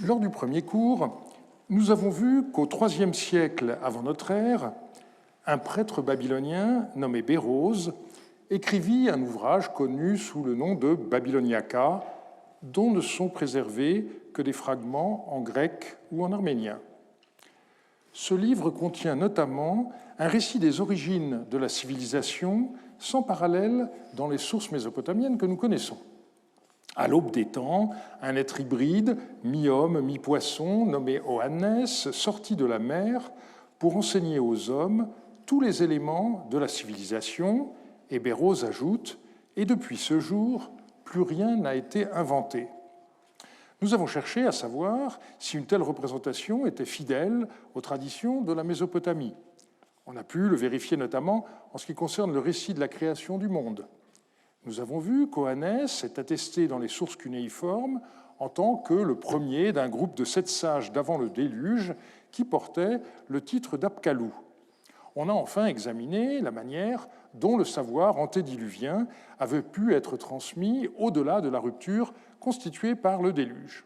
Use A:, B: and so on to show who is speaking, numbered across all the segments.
A: Lors du premier cours, nous avons vu qu'au IIIe siècle avant notre ère, un prêtre babylonien nommé Bérose écrivit un ouvrage connu sous le nom de Babyloniaca, dont ne sont préservés que des fragments en grec ou en arménien. Ce livre contient notamment un récit des origines de la civilisation sans parallèle dans les sources mésopotamiennes que nous connaissons. À l'aube des temps, un être hybride, mi-homme, mi-poisson, nommé Oannes, sortit de la mer pour enseigner aux hommes tous les éléments de la civilisation, et Bérose ajoute « Et depuis ce jour, plus rien n'a été inventé ». Nous avons cherché à savoir si une telle représentation était fidèle aux traditions de la Mésopotamie. On a pu le vérifier notamment en ce qui concerne le récit de la création du monde. Nous avons vu qu'Oannes est attesté dans les sources cunéiformes en tant que le premier d'un groupe de 7 sages d'avant le déluge qui portait le titre d'Apkalou. On a enfin examiné la manière dont le savoir antédiluvien avait pu être transmis au-delà de la rupture constituée par le déluge.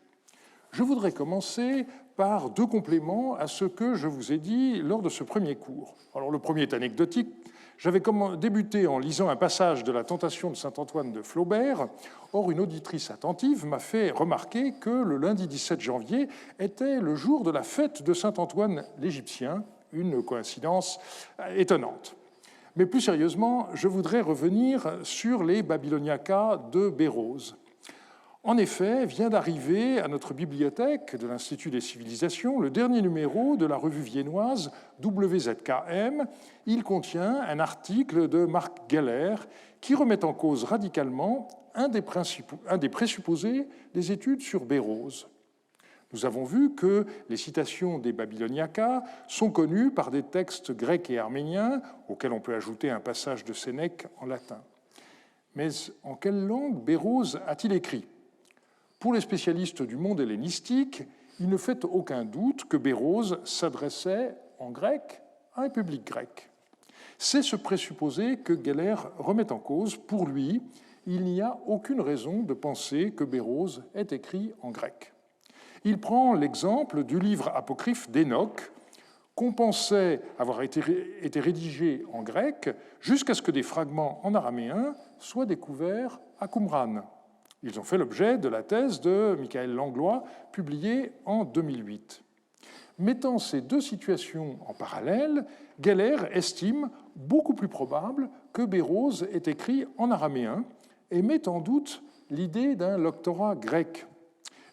A: Je voudrais commencer par 2 compléments à ce que je vous ai dit lors de ce premier cours. Alors, le premier est anecdotique. J'avais débuté en lisant un passage de la Tentation de saint Antoine de Flaubert. Or, une auditrice attentive m'a fait remarquer que le lundi 17 janvier était le jour de la fête de saint Antoine l'Égyptien, une coïncidence étonnante. Mais plus sérieusement, je voudrais revenir sur les Babyloniaca de Bérose. En effet, vient d'arriver à notre bibliothèque de l'Institut des civilisations le dernier numéro de la revue viennoise WZKM. Il contient un article de Marc Geller qui remet en cause radicalement un des présupposés des études sur Bérose. Nous avons vu que les citations des Babyloniaca sont connues par des textes grecs et arméniens, auxquels on peut ajouter un passage de Sénèque en latin. Mais en quelle langue Bérose a-t-il écrit ? Pour les spécialistes du monde hellénistique, il ne fait aucun doute que Bérose s'adressait en grec à un public grec. C'est ce présupposé que Geller remet en cause. Pour lui, il n'y a aucune raison de penser que Bérose ait écrit en grec. Il prend l'exemple du livre apocryphe d'Hénoch, qu'on pensait avoir été rédigé en grec jusqu'à ce que des fragments en araméen soient découverts à Qumran. Ils ont fait l'objet de la thèse de Michael Langlois, publiée en 2008. Mettant ces 2 situations en parallèle, Geller estime beaucoup plus probable que Bérose ait écrit en araméen et met en doute l'idée d'un lectorat grec.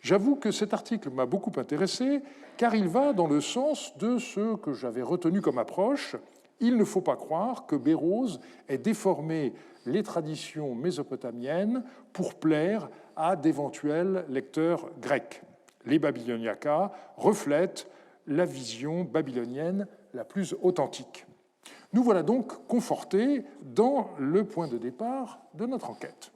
A: J'avoue que cet article m'a beaucoup intéressé, car il va dans le sens de ce que j'avais retenu comme approche. Il ne faut pas croire que Bérose ait déformé les traditions mésopotamiennes pour plaire à d'éventuels lecteurs grecs. Les Babyloniaca reflètent la vision babylonienne la plus authentique. Nous voilà donc confortés dans le point de départ de notre enquête.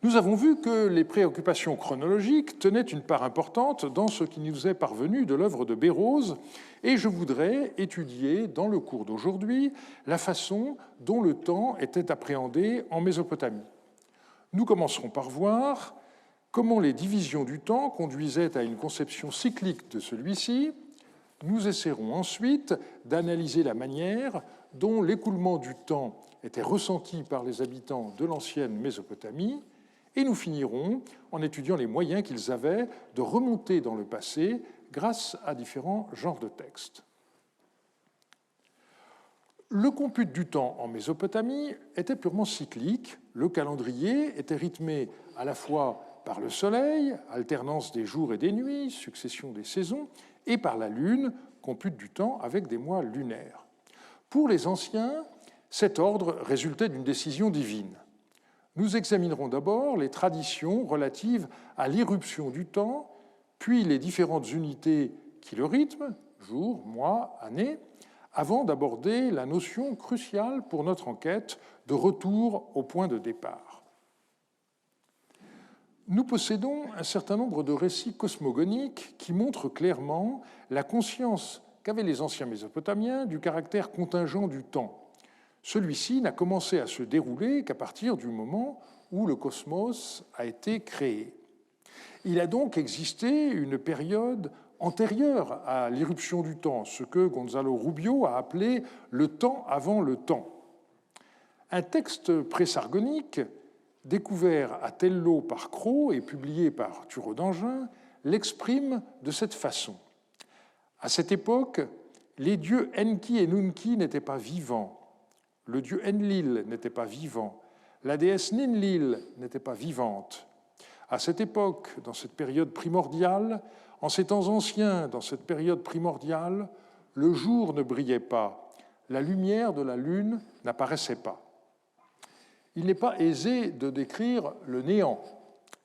A: Nous avons vu que les préoccupations chronologiques tenaient une part importante dans ce qui nous est parvenu de l'œuvre de Bérose, et je voudrais étudier dans le cours d'aujourd'hui la façon dont le temps était appréhendé en Mésopotamie. Nous commencerons par voir comment les divisions du temps conduisaient à une conception cyclique de celui-ci. Nous essaierons ensuite d'analyser la manière dont l'écoulement du temps était ressenti par les habitants de l'ancienne Mésopotamie, et nous finirons en étudiant les moyens qu'ils avaient de remonter dans le passé grâce à différents genres de textes. Le compute du temps en Mésopotamie était purement cyclique. Le calendrier était rythmé à la fois par le soleil, alternance des jours et des nuits, succession des saisons, et par la lune, compute du temps avec des mois lunaires. Pour les anciens, cet ordre résultait d'une décision divine. Nous examinerons d'abord les traditions relatives à l'irruption du temps, puis les différentes unités qui le rythment, jours, mois, années, avant d'aborder la notion cruciale pour notre enquête de retour au point de départ. Nous possédons un certain nombre de récits cosmogoniques qui montrent clairement la conscience qu'avaient les anciens Mésopotamiens du caractère contingent du temps. Celui-ci n'a commencé à se dérouler qu'à partir du moment où le cosmos a été créé. Il a donc existé une période antérieure à l'irruption du temps, ce que Gonzalo Rubio a appelé le temps avant le temps. Un texte présargonique, découvert à Tello par Cros et publié par Thureau d'Angin, l'exprime de cette façon. À cette époque, les dieux Enki et Nunki n'étaient pas vivants, le dieu Enlil n'était pas vivant, la déesse Ninlil n'était pas vivante. À cette époque, dans cette période primordiale, en ces temps anciens, dans cette période primordiale, le jour ne brillait pas, la lumière de la lune n'apparaissait pas. Il n'est pas aisé de décrire le néant,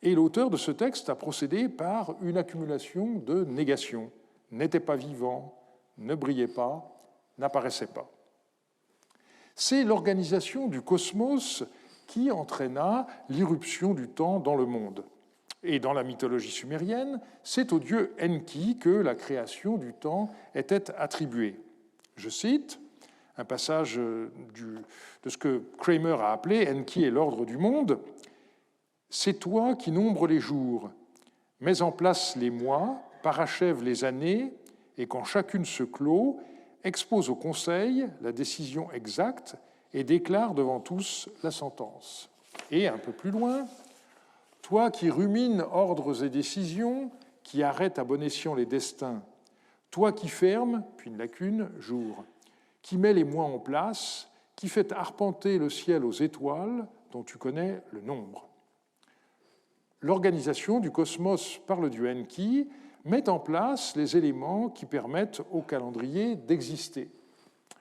A: et l'auteur de ce texte a procédé par une accumulation de négations. N'était pas vivant, ne brillait pas, n'apparaissait pas. C'est l'organisation du cosmos qui entraîna l'irruption du temps dans le monde. Et dans la mythologie sumérienne, c'est au dieu Enki que la création du temps était attribuée. Je cite un passage de ce que Kramer a appelé « Enki est l'ordre du monde ». « C'est toi qui nombres les jours, mets en place les mois, parachève les années, et quand chacune se clôt, expose au Conseil la décision exacte et déclare devant tous la sentence. » Et un peu plus loin, « Toi qui rumines ordres et décisions, qui arrêtes à bon escient les destins, toi qui fermes, puis une lacune, jour, qui mets les mois en place, qui fait arpenter le ciel aux étoiles, dont tu connais le nombre. » L'organisation du cosmos par le dieu Enki met en place les éléments qui permettent au calendrier d'exister.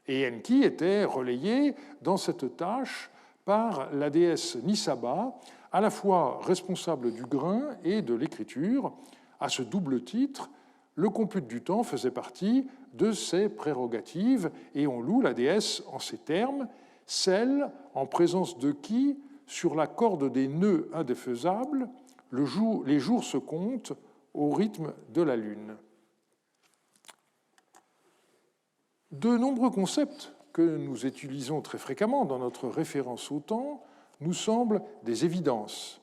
A: Et Enki était relayé dans cette tâche par la déesse Nisaba, à la fois responsable du grain et de l'écriture. À ce double titre, le compute du temps faisait partie de ses prérogatives, et on loue la déesse en ces termes, celle en présence de qui, sur la corde des nœuds indéfaisables, les jours se comptent au rythme de la lune. De nombreux concepts que nous utilisons très fréquemment dans notre référence au temps nous semblent des évidences.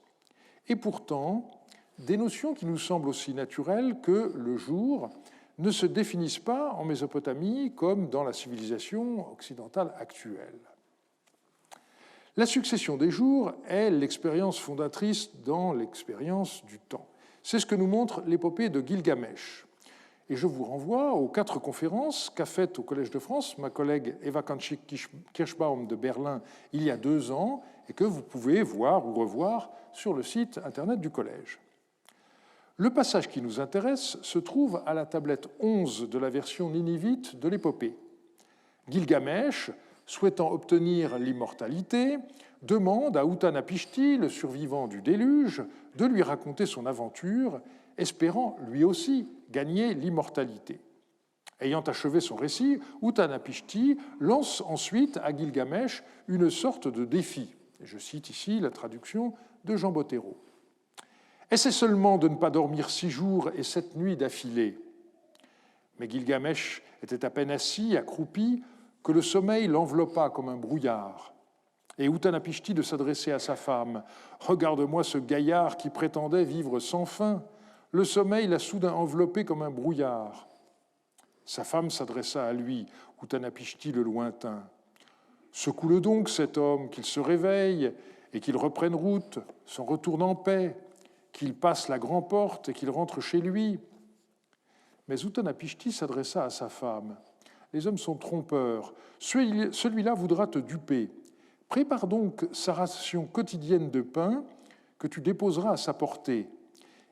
A: Et pourtant, des notions qui nous semblent aussi naturelles que le jour ne se définissent pas en Mésopotamie comme dans la civilisation occidentale actuelle. La succession des jours est l'expérience fondatrice dans l'expérience du temps. C'est ce que nous montre l'épopée de Gilgamesh. Et je vous renvoie aux 4 conférences qu'a faites au Collège de France ma collègue Eva Kanchik-Kirschbaum de Berlin il y a 2 ans et que vous pouvez voir ou revoir sur le site internet du Collège. Le passage qui nous intéresse se trouve à la tablette 11 de la version ninivite de l'épopée. Gilgamesh, souhaitant obtenir l'immortalité, demande à Utanapishti, le survivant du déluge, de lui raconter son aventure, espérant lui aussi gagner l'immortalité. Ayant achevé son récit, Utanapishti lance ensuite à Gilgamesh une sorte de défi. Je cite ici la traduction de Jean Bottero. « Essaie seulement de ne pas dormir 6 jours et 7 nuits d'affilée. » Mais Gilgamesh était à peine assis, accroupi, que le sommeil l'enveloppa comme un brouillard. Et Utanapishti de s'adresser à sa femme. « Regarde-moi ce gaillard qui prétendait vivre sans fin. Le sommeil l'a soudain enveloppé comme un brouillard. » Sa femme s'adressa à lui, Utanapishti le lointain. « Secoue-le donc, cet homme, qu'il se réveille et qu'il reprenne route, s'en retourne en paix, qu'il passe la grande porte et qu'il rentre chez lui. » Mais Utanapishti s'adressa à sa femme. « Les hommes sont trompeurs. Celui-là voudra te duper. Prépare donc sa ration quotidienne de pain que tu déposeras à sa portée,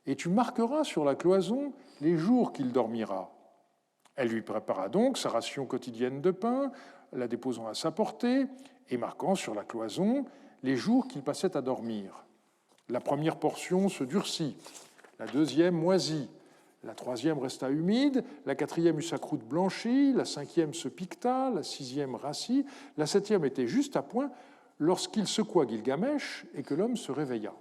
A: et tu marqueras sur la cloison les jours qu'il dormira. » Elle lui prépara donc sa ration quotidienne de pain, la déposant à sa portée et marquant sur la cloison les jours qu'il passait à dormir. La première portion se durcit, la deuxième moisit, la troisième resta humide, la quatrième eut sa croûte blanchie, la cinquième se piqueta, la sixième rassit, la septième était juste à point lorsqu'il secoua Gilgamesh et que l'homme se réveilla.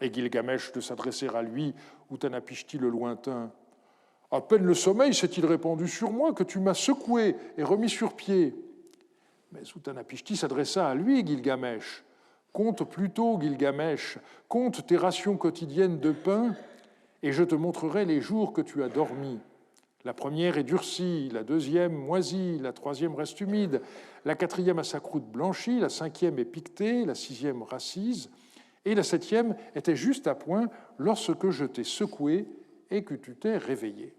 A: Et Gilgamesh de s'adresser à lui, Utanapishti le lointain. « À peine le sommeil s'est-il répandu sur moi que tu m'as secoué et remis sur pied. » Mais Utanapishti s'adressa à lui, Gilgamesh. « Compte plutôt, Gilgamesh, compte tes rations quotidiennes de pain, et je te montrerai les jours que tu as dormi. La première est durcie, la deuxième moisie, la troisième reste humide, la quatrième a sa croûte blanchie, la cinquième est piquetée, la sixième racise, et la septième était juste à point lorsque je t'ai secoué et que tu t'es réveillé.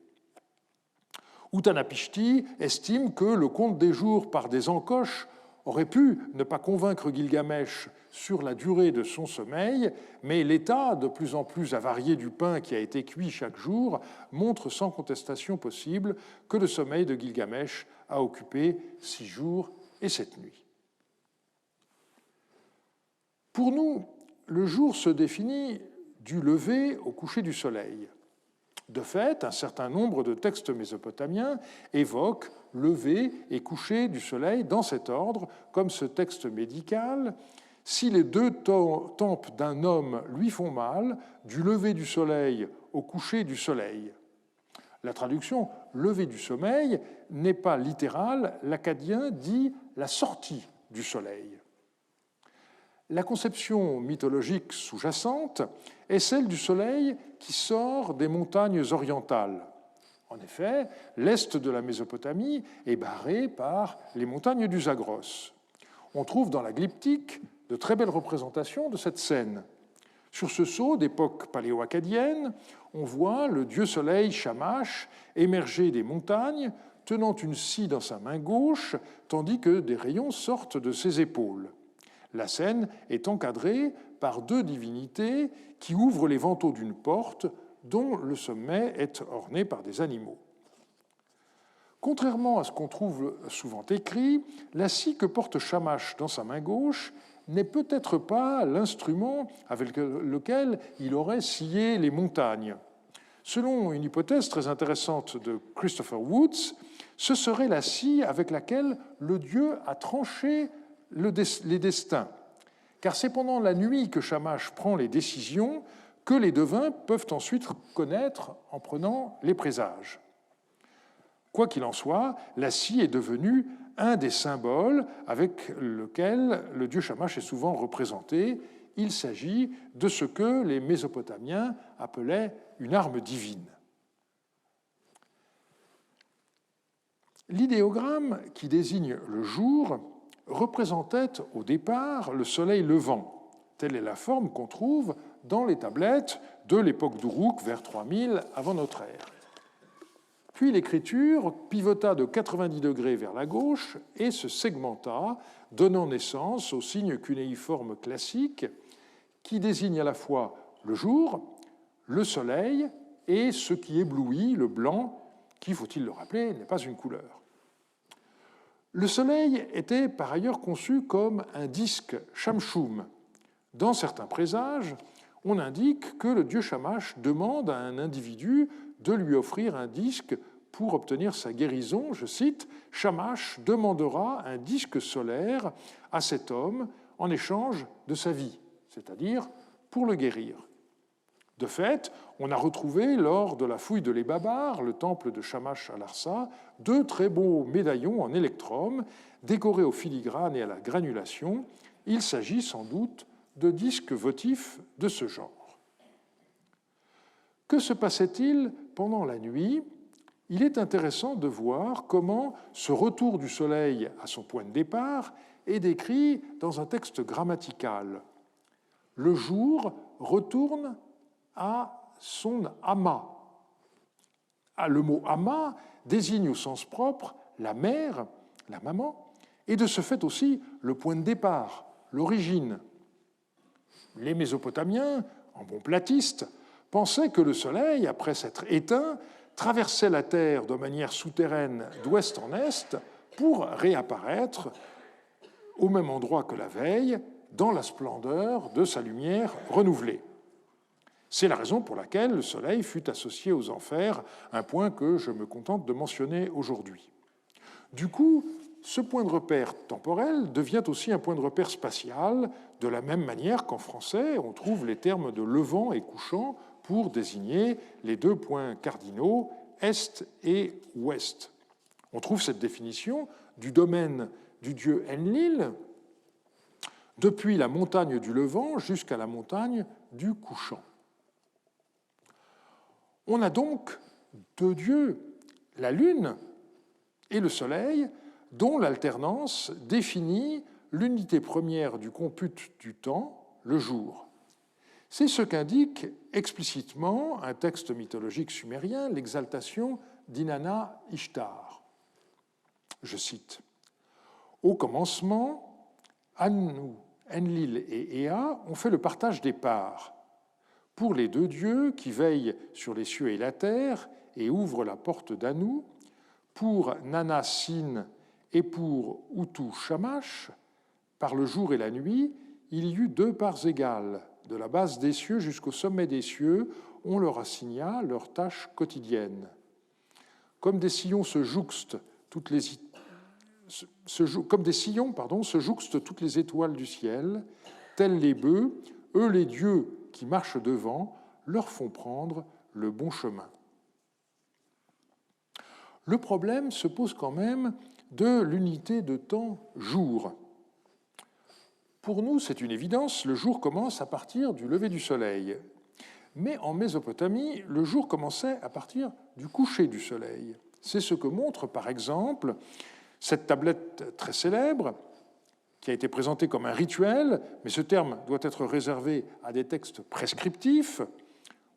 A: Utanapishti estime que le compte des jours par des encoches aurait pu ne pas convaincre Gilgamesh sur la durée de son sommeil, mais l'état de plus en plus avarié du pain qui a été cuit chaque jour montre sans contestation possible que le sommeil de Gilgamesh a occupé 6 jours et 7 nuits. Pour nous, le jour se définit du lever au coucher du soleil. De fait, un certain nombre de textes mésopotamiens évoquent lever et coucher du soleil dans cet ordre, comme ce texte médical. Si les deux tempes d'un homme lui font mal, du lever du soleil au coucher du soleil. La traduction lever du sommeil n'est pas littérale, l'acadien dit la sortie du soleil. La conception mythologique sous-jacente est celle du soleil qui sort des montagnes orientales. En effet, l'est de la Mésopotamie est barré par les montagnes du Zagros. On trouve dans la glyptique de très belles représentations de cette scène. Sur ce sceau d'époque paléo-acadienne, on voit le dieu soleil Shamash émerger des montagnes, tenant une scie dans sa main gauche, tandis que des rayons sortent de ses épaules. La scène est encadrée par 2 divinités qui ouvrent les vantaux d'une porte dont le sommet est orné par des animaux. Contrairement à ce qu'on trouve souvent écrit, la scie que porte Shamash dans sa main gauche n'est peut-être pas l'instrument avec lequel il aurait scié les montagnes. Selon une hypothèse très intéressante de Christopher Woods, ce serait la scie avec laquelle le dieu a tranché les destins, car c'est pendant la nuit que Shamash prend les décisions que les devins peuvent ensuite connaître en prenant les présages. Quoi qu'il en soit, la scie est devenue un des symboles avec lequel le dieu Shamash est souvent représenté. Il s'agit de ce que les Mésopotamiens appelaient une arme divine. L'idéogramme qui désigne le jour représentait au départ le soleil levant. Telle est la forme qu'on trouve dans les tablettes de l'époque d'Uruk vers 3000 avant notre ère. Puis l'écriture pivota de 90 degrés vers la gauche et se segmenta, donnant naissance au signe cunéiforme classique qui désigne à la fois le jour, le soleil et ce qui éblouit, le blanc, qui, faut-il le rappeler, n'est pas une couleur. Le soleil était par ailleurs conçu comme un disque shamshum. Dans certains présages, on indique que le dieu Shamash demande à un individu de lui offrir un disque pour obtenir sa guérison. Je cite, « Shamash demandera un disque solaire à cet homme en échange de sa vie, c'est-à-dire pour le guérir. » De fait, on a retrouvé lors de la fouille de l'Ebabar, le temple de Shamash à Larsa, 2 très beaux médaillons en électrum, décorés au filigrane et à la granulation. Il s'agit sans doute de disques votifs de ce genre. Que se passait-il pendant la nuit ? Il est intéressant de voir comment ce retour du soleil à son point de départ est décrit dans un texte grammatical. Le jour retourne à son ama. Le mot ama désigne au sens propre la mère, la maman, et de ce fait aussi le point de départ, l'origine. Les Mésopotamiens, en bons platistes, pensaient que le soleil, après s'être éteint, traversait la Terre de manière souterraine d'ouest en est pour réapparaître au même endroit que la veille, dans la splendeur de sa lumière renouvelée. C'est la raison pour laquelle le soleil fut associé aux enfers, un point que je me contente de mentionner aujourd'hui. Du coup, ce point de repère temporel devient aussi un point de repère spatial, de la même manière qu'en français, on trouve les termes de levant et couchant pour désigner les 2 points cardinaux, est et ouest. On trouve cette définition du domaine du dieu Enlil depuis la montagne du Levant jusqu'à la montagne du Couchant. On a donc deux dieux, la Lune et le Soleil, dont l'alternance définit l'unité première du compute du temps, le jour. C'est ce qu'indique explicitement un texte mythologique sumérien, l'exaltation d'Inanna Ishtar. Je cite, « Au commencement, Anu, Enlil et Ea ont fait le partage des parts. Pour les deux dieux qui veillent sur les cieux et la terre et ouvrent la porte d'Anu, pour Nana Sin et pour Utu Shamash, par le jour et la nuit, il y eut deux parts égales. De la base des cieux jusqu'au sommet des cieux, on leur assigna leurs tâches quotidiennes. Comme des sillons se jouxtent toutes les étoiles du ciel, tels les bœufs, eux les dieux qui marchent devant, leur font prendre le bon chemin. » Le problème se pose quand même de l'unité de temps jour. Pour nous, c'est une évidence, le jour commence à partir du lever du soleil. Mais en Mésopotamie, le jour commençait à partir du coucher du soleil. C'est ce que montre, par exemple, cette tablette très célèbre, qui a été présentée comme un rituel, mais ce terme doit être réservé à des textes prescriptifs.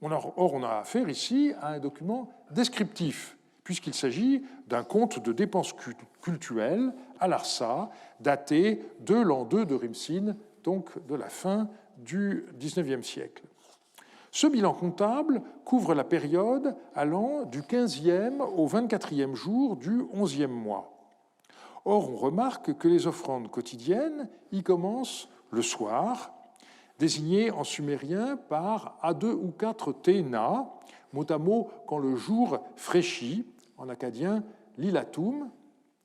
A: Or, on a affaire ici à un document descriptif, puisqu'il s'agit d'un compte de dépenses cultuelles à Larsa, daté de l'an 2 de Rimsin, donc de la fin du XIXe siècle. Ce bilan comptable couvre la période allant du 15e au 24e jour du 11e mois. Or, on remarque que les offrandes quotidiennes y commencent le soir, désignées en sumérien par A2 ou 4 Tena, mot à mot quand le jour fraîchit, en akkadien Lilatum.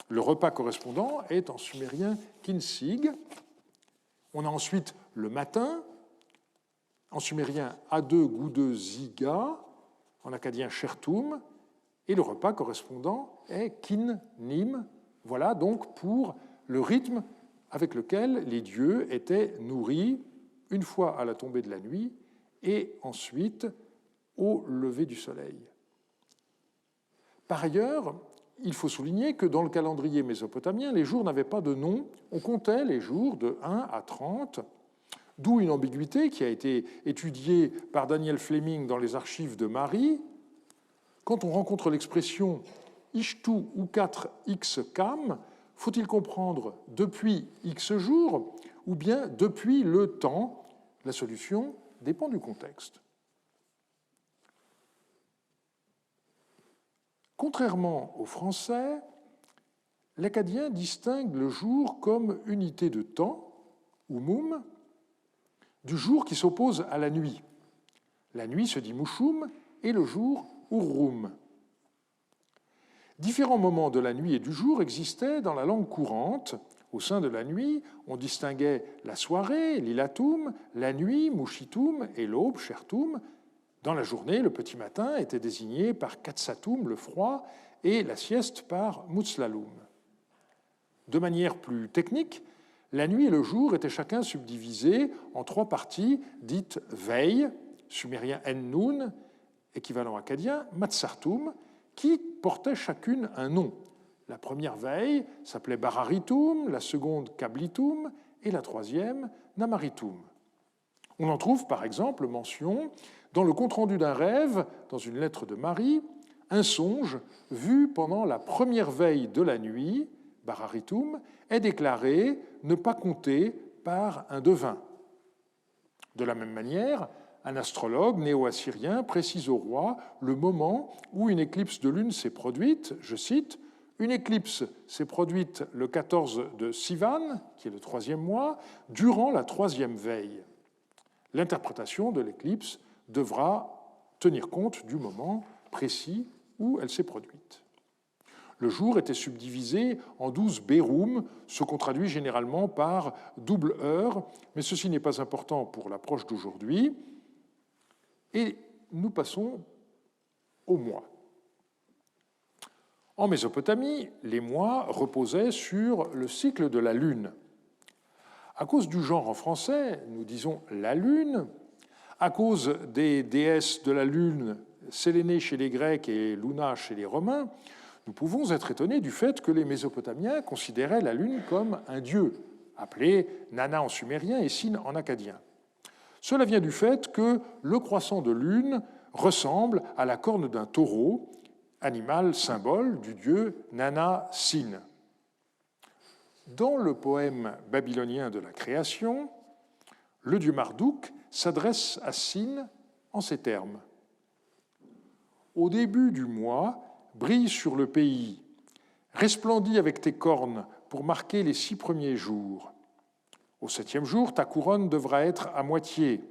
A: Le repas correspondant est en sumérien Kinsig. On a ensuite le matin, en sumérien A2 Goudeux Ziga, en akkadien Shertum, et le repas correspondant est Kin Nim. Voilà donc pour le rythme avec lequel les dieux étaient nourris une fois à la tombée de la nuit et ensuite au lever du soleil. Par ailleurs, il faut souligner que dans le calendrier mésopotamien, les jours n'avaient pas de nom, on comptait les jours de 1 à 30, d'où une ambiguïté qui a été étudiée par Daniel Fleming dans les archives de Mari. Quand on rencontre l'expression Ishtu ou 4x kam, faut-il comprendre depuis x jours ou bien depuis le temps? La solution dépend du contexte. Contrairement au français, l'akkadien distingue le jour comme unité de temps, umum, du jour qui s'oppose à la nuit. La nuit se dit mushum et le jour urrum. Différents moments de la nuit et du jour existaient dans la langue courante. Au sein de la nuit, on distinguait la soirée, lilatum, la nuit, mushitum, et l'aube, shertum. Dans la journée, le petit matin était désigné par katsatum, le froid, et la sieste par mutslalum. De manière plus technique, la nuit et le jour étaient chacun subdivisés en trois parties dites veille, sumérien en-nun, équivalent akkadien, matsartum, qui portaient chacune un nom. La première veille s'appelait bararitum, la seconde kablitum et la troisième namaritum. On en trouve par exemple mention dans le compte-rendu d'un rêve, dans une lettre de Marie, un songe vu pendant la première veille de la nuit, bararitum, est déclaré ne pas compter par un devin. De la même manière, un astrologue néo-assyrien précise au roi le moment où une éclipse de lune s'est produite, je cite, « Une éclipse s'est produite le 14 de Sivan, qui est le troisième mois, durant la troisième veille. » L'interprétation de l'éclipse devra tenir compte du moment précis où elle s'est produite. Le jour était subdivisé en 12 bérum, ce qu'on traduit généralement par double heure, mais ceci n'est pas important pour l'approche d'aujourd'hui. Et nous passons aux mois. En Mésopotamie, les mois reposaient sur le cycle de la Lune. À cause du genre en français, nous disons la Lune, à cause des déesses de la Lune, Séléné chez les Grecs et Luna chez les Romains, nous pouvons être étonnés du fait que les Mésopotamiens considéraient la Lune comme un dieu, appelé Nana en sumérien et Sin en akkadien. Cela vient du fait que le croissant de Lune ressemble à la corne d'un taureau, animal symbole du dieu Nana Sin. Dans le poème babylonien de la création, le dieu Marduk s'adresse à Sin en ces termes. Au début du mois, brille sur le pays, resplendis avec tes cornes pour marquer les 6 premiers jours. Au 7e jour, ta couronne devra être à moitié.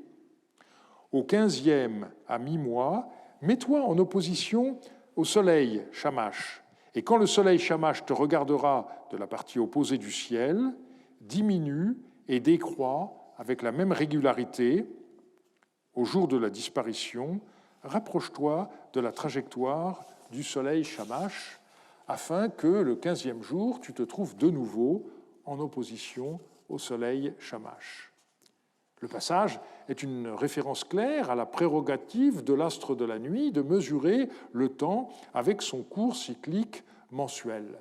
A: Au 15e, à mi-mois, mets-toi en opposition au soleil, Shamash. Et quand le soleil Shamash te regardera de la partie opposée du ciel, diminue et décroît avec la même régularité. Au jour de la disparition, rapproche-toi de la trajectoire du soleil Shamash, afin que le 15e jour, tu te trouves de nouveau en opposition au soleil Shamash. Le passage est une référence claire à la prérogative de l'astre de la nuit de mesurer le temps avec son cours cyclique mensuel.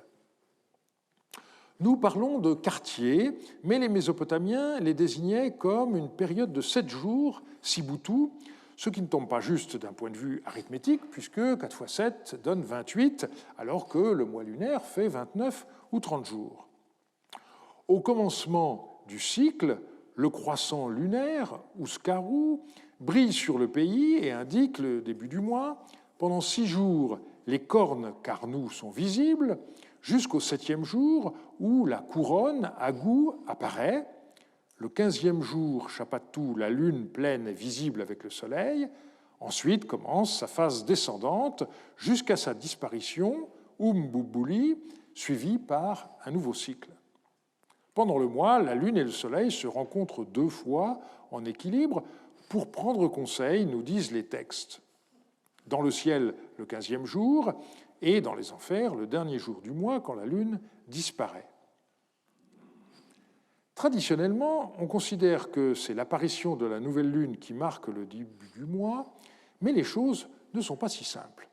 A: Nous parlons de quartiers, mais les Mésopotamiens les désignaient comme une période de 7 jours, Sibutu, ce qui ne tombe pas juste d'un point de vue arithmétique, puisque 4 fois 7 donne 28, alors que le mois lunaire fait 29 ou 30 jours. Au commencement du cycle, le croissant lunaire, ou Skarou, brille sur le pays et indique le début du mois. Pendant 6 jours, les cornes Carnou sont visibles, jusqu'au 7e jour, où la couronne Agou apparaît. Le 15e jour, Chapatou, la lune pleine est visible avec le soleil. Ensuite commence sa phase descendante jusqu'à sa disparition, Boubouli, suivie par un nouveau cycle. Pendant le mois, la lune et le soleil se rencontrent 2 fois en équilibre pour prendre conseil, nous disent les textes. Dans le ciel, le 15e jour, et dans les enfers, le dernier jour du mois, quand la lune disparaît. Traditionnellement, on considère que c'est l'apparition de la nouvelle lune qui marque le début du mois, mais les choses ne sont pas si simples.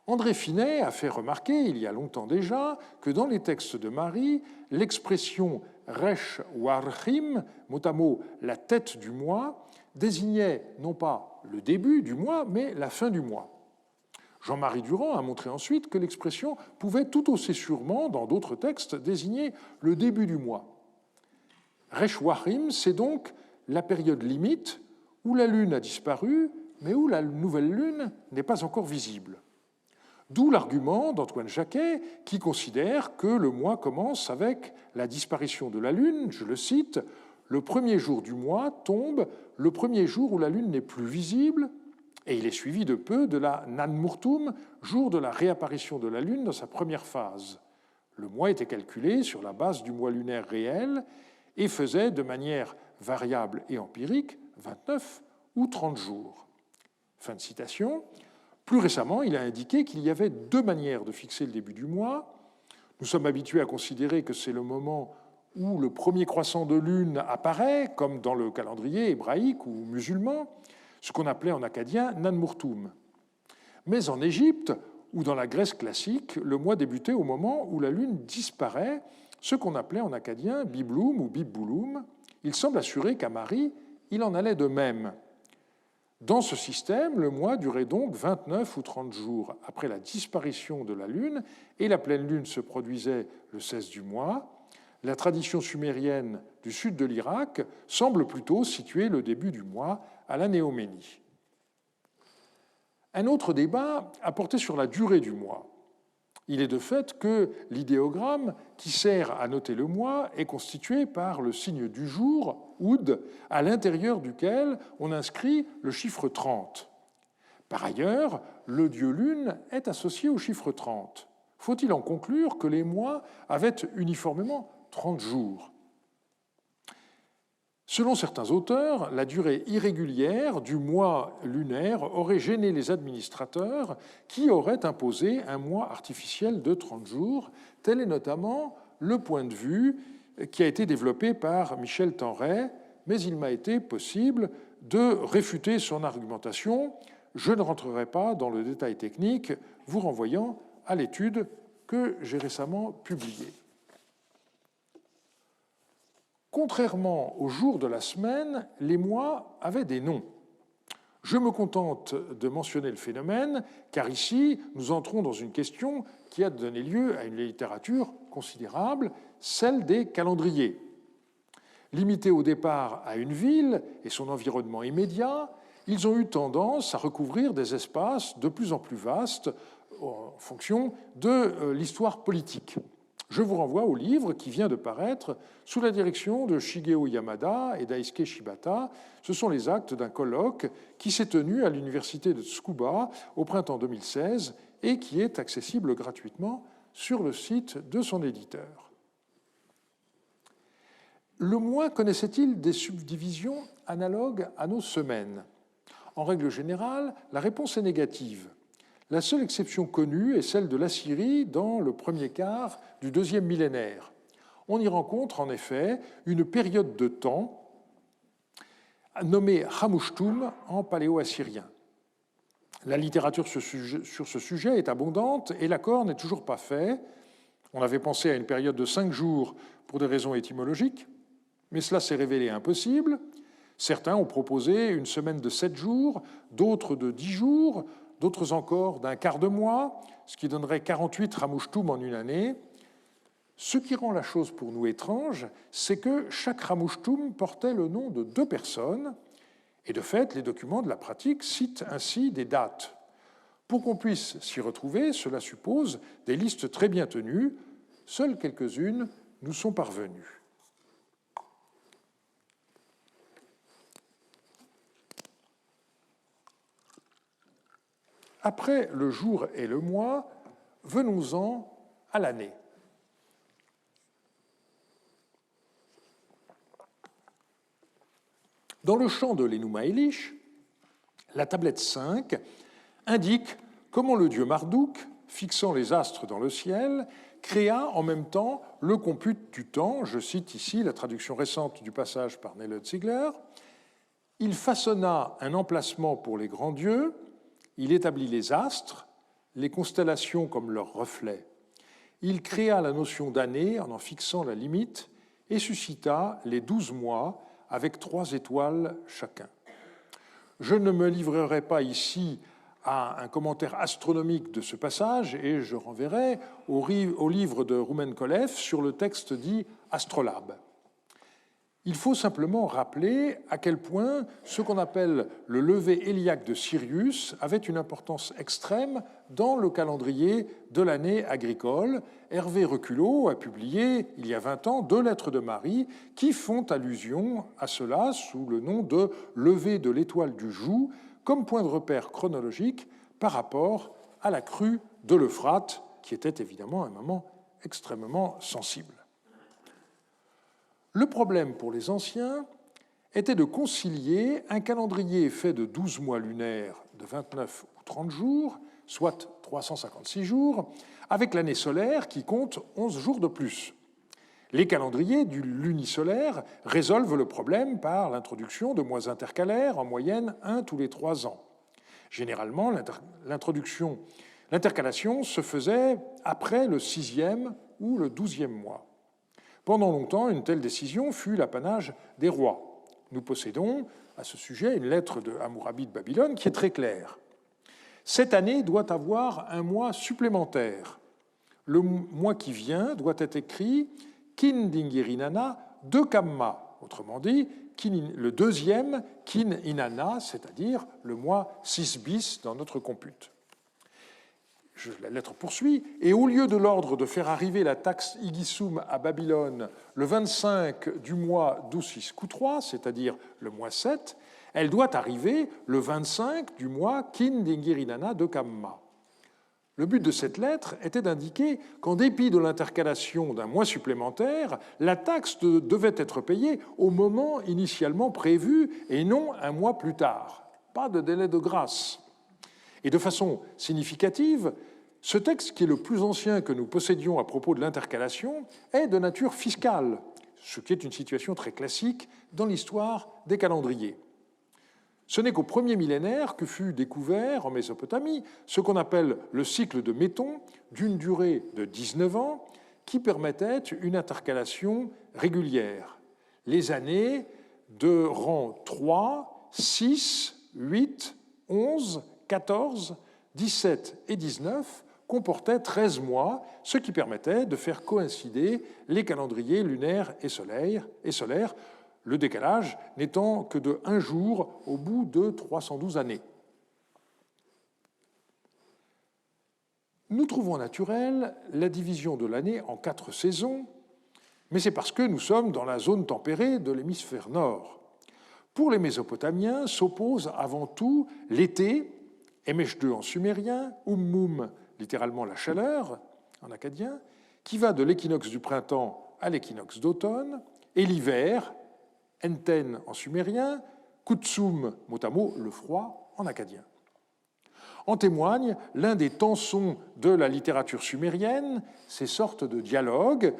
A: André Finet a fait remarquer, il y a longtemps déjà, que dans les textes de Marie, l'expression « Resh Warchim », mot à mot « la tête du mois », désignait non pas le début du mois, mais la fin du mois. Jean-Marie Durand a montré ensuite que l'expression pouvait tout aussi sûrement, dans d'autres textes, désigner le début du mois. Resh Warchim, c'est donc la période limite où la lune a disparu, mais où la nouvelle lune n'est pas encore visible. D'où l'argument d'Antoine Jacquet qui considère que le mois commence avec la disparition de la lune, je le cite, « Le premier jour du mois tombe le premier jour où la lune n'est plus visible, et il est suivi de peu de la Nanmurtum, jour de la réapparition de la lune dans sa première phase. Le mois était calculé sur la base du mois lunaire réel et faisait de manière variable et empirique 29 ou 30 jours. » Fin de citation. Plus récemment, il a indiqué qu'il y avait 2 manières de fixer le début du mois. Nous sommes habitués à considérer que c'est le moment où le premier croissant de lune apparaît, comme dans le calendrier hébraïque ou musulman, ce qu'on appelait en akkadien Nanmurtum. Mais en Égypte ou dans la Grèce classique, le mois débutait au moment où la lune disparaît, ce qu'on appelait en akkadien Bibloum ou Bibbouloum. Il semble assurer qu'à Marie, il en allait de même. Dans ce système, le mois durait donc 29 ou 30 jours après la disparition de la lune, et la pleine lune se produisait le 16 du mois. La tradition sumérienne du sud de l'Irak semble plutôt situer le début du mois à la Néoménie. Un autre débat a porté sur la durée du mois. Il est de fait que l'idéogramme qui sert à noter le mois est constitué par le signe du jour, Oud, à l'intérieur duquel on inscrit le chiffre 30. Par ailleurs, le dieu lune est associé au chiffre 30. Faut-il en conclure que les mois avaient uniformément 30 jours ? Selon certains auteurs, la durée irrégulière du mois lunaire aurait gêné les administrateurs qui auraient imposé un mois artificiel de 30 jours. Tel est notamment le point de vue qui a été développé par Michel Tenray, mais il m'a été possible de réfuter son argumentation. Je ne rentrerai pas dans le détail technique, vous renvoyant à l'étude que j'ai récemment publiée. Contrairement aux jours de la semaine, les mois avaient des noms. Je me contente de mentionner le phénomène, car ici, nous entrons dans une question qui a donné lieu à une littérature considérable, celle des calendriers. Limités au départ à une ville et son environnement immédiat, ils ont eu tendance à recouvrir des espaces de plus en plus vastes en fonction de l'histoire politique. Je vous renvoie au livre qui vient de paraître sous la direction de Shigeo Yamada et Daisuke Shibata. Ce sont les actes d'un colloque qui s'est tenu à l'université de Tsukuba au printemps 2016 et qui est accessible gratuitement sur le site de son éditeur. Le mois connaissait-il des subdivisions analogues à nos semaines? En règle générale, la réponse est négative. La seule exception connue est celle de l'Assyrie dans le premier quart du deuxième millénaire. On y rencontre en effet une période de temps nommée Hamushtum en paléo-assyrien. La littérature sur ce sujet est abondante et l'accord n'est toujours pas fait. On avait pensé à une période de 5 jours pour des raisons étymologiques, mais cela s'est révélé impossible. Certains ont proposé une semaine de 7 jours, d'autres de 10 jours, d'autres encore d'un quart de mois, ce qui donnerait 48 Hamushtum en une année. Ce qui rend la chose pour nous étrange, c'est que chaque Hamushtum portait le nom de 2 personnes, et de fait, les documents de la pratique citent ainsi des dates. Pour qu'on puisse s'y retrouver, cela suppose des listes très bien tenues. Seules quelques-unes nous sont parvenues. Après le jour et le mois, venons-en à l'année. Dans le chant de l'Enuma Elish, la tablette 5 indique comment le dieu Marduk, fixant les astres dans le ciel, créa en même temps le compute du temps. Je cite ici la traduction récente du passage par Nello Ziegler. Il façonna un emplacement pour les grands dieux, il établit les astres, les constellations comme leurs reflets. Il créa la notion d'année en fixant la limite et suscita les 12 mois avec 3 étoiles chacun. Je ne me livrerai pas ici à un commentaire astronomique de ce passage et je renverrai au livre de Roumen Kolev sur le texte dit Astrolabe. Il faut simplement rappeler à quel point ce qu'on appelle le lever héliaque de Sirius avait une importance extrême dans le calendrier de l'année agricole. Hervé Reculot a publié, il y a 20 ans, 2 lettres de Marie qui font allusion à cela sous le nom de lever de l'étoile du Joug comme point de repère chronologique par rapport à la crue de l'Euphrate, qui était évidemment un moment extrêmement sensible. Le problème pour les anciens était de concilier un calendrier fait de 12 mois lunaires de 29 ou 30 jours, soit 356 jours, avec l'année solaire qui compte 11 jours de plus. Les calendriers du lunisolaire résolvent le problème par l'introduction de mois intercalaires, en moyenne 1 tous les 3 ans. Généralement, l'intercalation se faisait après le 6e ou le 12e mois. Pendant longtemps, une telle décision fut l'apanage des rois. Nous possédons à ce sujet une lettre de Hammurabi de Babylone qui est très claire. Cette année doit avoir un mois supplémentaire. Le mois qui vient doit être écrit Kin Dingirinana de Kamma, autrement dit, le deuxième Kin Inanna, c'est-à-dire le mois 6 bis dans notre compute. La lettre poursuit, et au lieu de l'ordre de faire arriver la taxe Igisum à Babylone le 25 du mois d'Usis Q3, c'est-à-dire le mois 7, elle doit arriver le 25 du mois Kin Dingirinana de Kamma. Le but de cette lettre était d'indiquer qu'en dépit de l'intercalation d'un mois supplémentaire, la taxe devait être payée au moment initialement prévu et non un mois plus tard. Pas de délai de grâce. Et de façon significative, ce texte, qui est le plus ancien que nous possédions à propos de l'intercalation, est de nature fiscale, ce qui est une situation très classique dans l'histoire des calendriers. Ce n'est qu'au premier millénaire que fut découvert en Mésopotamie ce qu'on appelle le cycle de Méton, d'une durée de 19 ans, qui permettait une intercalation régulière. Les années de rang 3, 6, 8, 11, 14, 17 et 19 comportaient 13 mois, ce qui permettait de faire coïncider les calendriers lunaires et solaires, le décalage n'étant que de 1 jour au bout de 312 années. Nous trouvons naturel la division de l'année en 4 saisons, mais c'est parce que nous sommes dans la zone tempérée de l'hémisphère nord. Pour les Mésopotamiens s'oppose avant tout l'été, Emesh-2 en sumérien, Ummum, littéralement la chaleur en akkadien, qui va de l'équinoxe du printemps à l'équinoxe d'automne, et l'hiver, Enten en sumérien, Kutsum, mot à mot, le froid en akkadien. En témoigne l'un des tensons de la littérature sumérienne, ces sortes de dialogues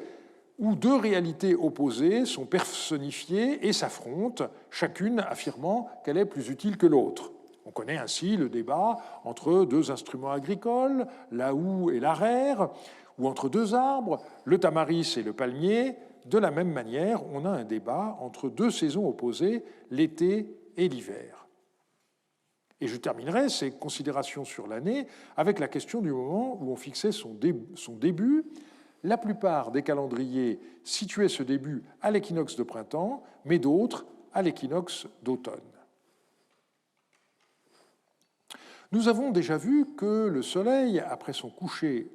A: où 2 réalités opposées sont personnifiées et s'affrontent, chacune affirmant qu'elle est plus utile que l'autre. On connaît ainsi le débat entre 2 instruments agricoles, la houe et l'arère, ou entre 2 arbres, le tamaris et le palmier. De la même manière, on a un débat entre 2 saisons opposées, l'été et l'hiver. Et je terminerai ces considérations sur l'année avec la question du moment où on fixait son début. La plupart des calendriers situaient ce début à l'équinoxe de printemps, mais d'autres à l'équinoxe d'automne. Nous avons déjà vu que le Soleil, après son coucher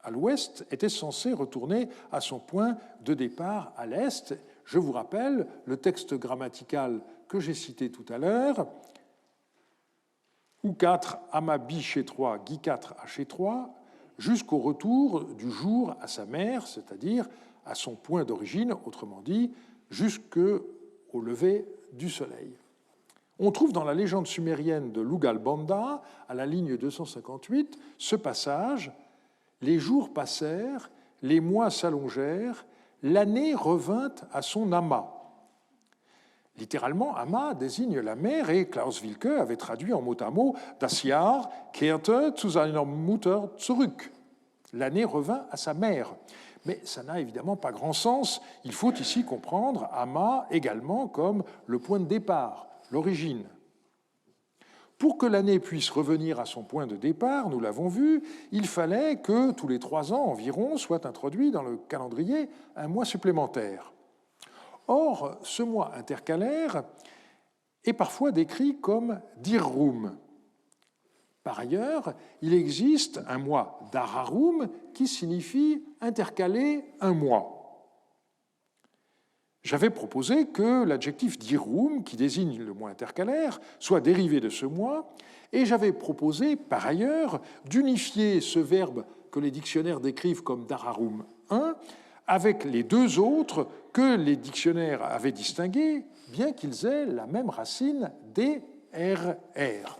A: à l'ouest, était censé retourner à son point de départ à l'est. Je vous rappelle le texte grammatical que j'ai cité tout à l'heure. U4 ama bi chez 3, Gi 4 à chez 3, jusqu'au retour du jour à sa mère, c'est-à-dire à son point d'origine, autrement dit, jusqu'au lever du soleil. On trouve dans la légende sumérienne de Lugalbanda, à la ligne 258, ce passage « Les jours passèrent, les mois s'allongèrent, l'année revint à son amas ». Littéralement, Ama désigne la mer et Klaus Wilke avait traduit en mot à mot « Das Jahr kehrte zu seiner Mutter zurück ». L'année revint à sa mère. Mais ça n'a évidemment pas grand sens. Il faut ici comprendre Ama également comme le point de départ, l'origine. Pour que l'année puisse revenir à son point de départ, nous l'avons vu, il fallait que tous les 3 ans environ soit introduit dans le calendrier un mois supplémentaire. Or, ce mois intercalaire est parfois décrit comme Dirrum. Par ailleurs, il existe un mois d'Ararum qui signifie intercaler un mois. J'avais proposé que l'adjectif Dirrum, qui désigne le mois intercalaire, soit dérivé de ce mois, et j'avais proposé par ailleurs d'unifier ce verbe que les dictionnaires décrivent comme Dararum 1 avec les 2 autres que les dictionnaires avaient distingués, bien qu'ils aient la même racine DRR.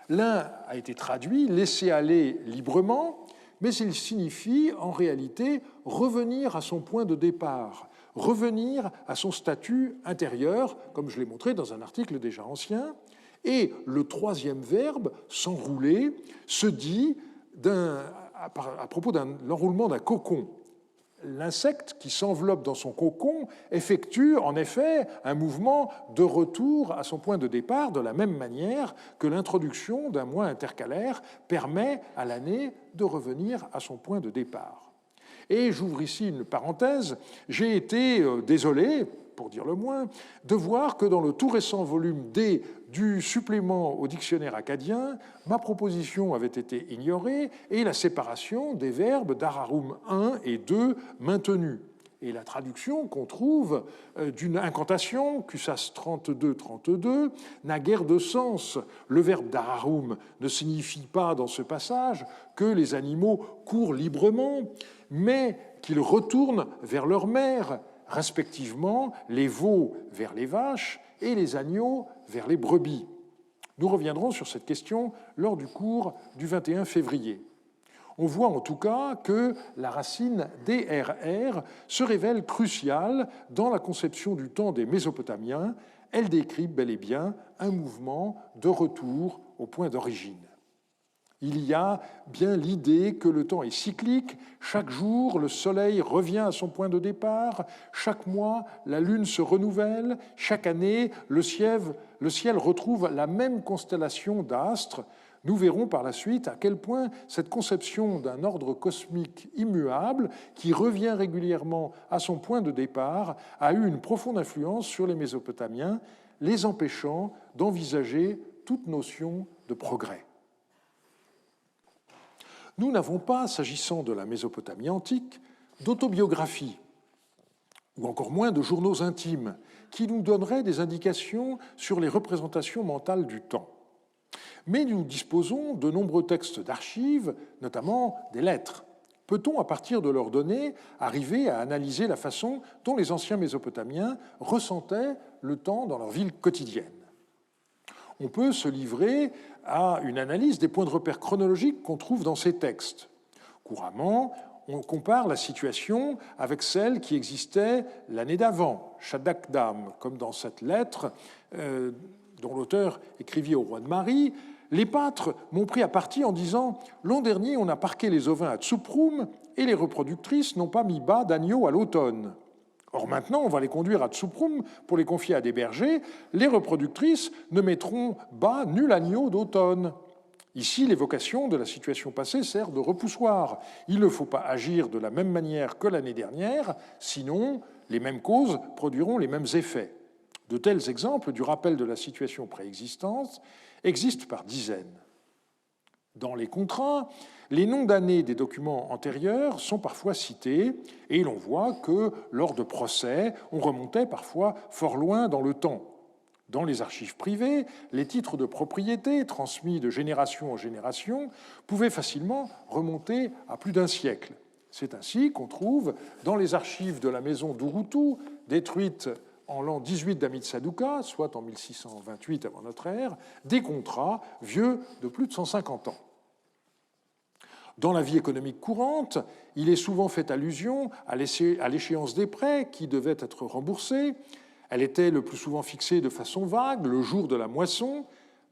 A: L'un a été traduit « laisser aller librement », mais il signifie en réalité revenir à son point de départ, revenir à son statut intérieur, comme je l'ai montré dans un article déjà ancien. Et le 3e verbe, s'enrouler, se dit à propos de l'enroulement d'un cocon. L'insecte qui s'enveloppe dans son cocon effectue en effet un mouvement de retour à son point de départ de la même manière que l'introduction d'un mois intercalaire permet à l'année de revenir à son point de départ. Et j'ouvre ici une parenthèse, j'ai été désolé, pour dire le moins, de voir que dans le tout récent volume D du supplément au dictionnaire acadien, ma proposition avait été ignorée et la séparation des verbes d'Ararum 1 et 2 maintenue. Et la traduction qu'on trouve d'une incantation, Cusas 32-32, n'a guère de sens. Le verbe d'Ararum ne signifie pas dans ce passage que les animaux courent librement, mais qu'ils retournent vers leur mère, respectivement les veaux vers les vaches et les agneaux vers les brebis. Nous reviendrons sur cette question lors du cours du 21 février. On voit en tout cas que la racine DRR se révèle cruciale dans la conception du temps des Mésopotamiens. Elle décrit bel et bien un mouvement de retour au point d'origine. Il y a bien l'idée que le temps est cyclique, chaque jour le soleil revient à son point de départ, chaque mois la lune se renouvelle, chaque année le ciel retrouve la même constellation d'astres. Nous verrons par la suite à quel point cette conception d'un ordre cosmique immuable, qui revient régulièrement à son point de départ, a eu une profonde influence sur les Mésopotamiens, les empêchant d'envisager toute notion de progrès. Nous n'avons pas, s'agissant de la Mésopotamie antique, d'autobiographie, ou encore moins de journaux intimes, qui nous donneraient des indications sur les représentations mentales du temps. Mais nous disposons de nombreux textes d'archives, notamment des lettres. Peut-on, à partir de leurs données, arriver à analyser la façon dont les anciens Mésopotamiens ressentaient le temps dans leur vie quotidienne ? On peut se livrer à une analyse des points de repère chronologiques qu'on trouve dans ces textes. Couramment, on compare la situation avec celle qui existait l'année d'avant, Shadakdam, comme dans cette lettre dont l'auteur écrivit au roi de Marie. Les pâtres m'ont pris à partie en disant « L'an dernier, on a parqué les ovins à Tsuprum et les reproductrices n'ont pas mis bas d'agneau à l'automne. Or maintenant, on va les conduire à Tsuprum pour les confier à des bergers. Les reproductrices ne mettront bas nul agneau d'automne. » Ici, l'évocation de la situation passée sert de repoussoir. Il ne faut pas agir de la même manière que l'année dernière, sinon les mêmes causes produiront les mêmes effets. De tels exemples du rappel de la situation préexistante existent par dizaines. Dans les contrats, les noms d'années des documents antérieurs sont parfois cités et l'on voit que, lors de procès, on remontait parfois fort loin dans le temps. Dans les archives privées, les titres de propriété, transmis de génération en génération, pouvaient facilement remonter à plus d'un siècle. C'est ainsi qu'on trouve, dans les archives de la maison d'Urutu, détruite en l'an 18 d'Amit-Saduqa, soit en 1628 avant notre ère, des contrats vieux de plus de 150 ans. Dans la vie économique courante, il est souvent fait allusion à l'échéance des prêts qui devaient être remboursés. Elle était le plus souvent fixée de façon vague, le jour de la moisson.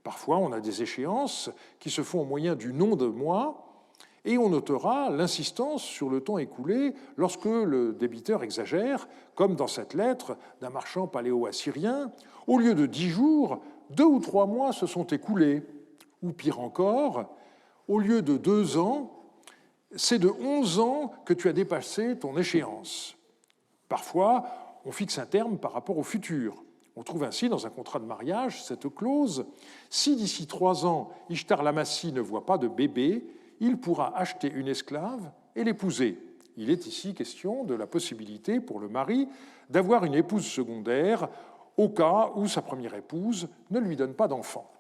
A: Parfois, on a des échéances qui se font au moyen du nom de mois, et on notera l'insistance sur le temps écoulé lorsque le débiteur exagère, comme dans cette lettre d'un marchand paléo-assyrien. Au lieu de 10 jours, 2 ou 3 mois se sont écoulés. Ou pire encore, au lieu de 2 ans, c'est de 11 ans que tu as dépassé ton échéance. Parfois, on fixe un terme par rapport au futur. On trouve ainsi dans un contrat de mariage cette clause « Si d'ici 3 ans, Ishtar Lamassi ne voit pas de bébé, il pourra acheter une esclave et l'épouser. » Il est ici question de la possibilité pour le mari d'avoir une épouse secondaire au cas où sa première épouse ne lui donne pas d'enfant.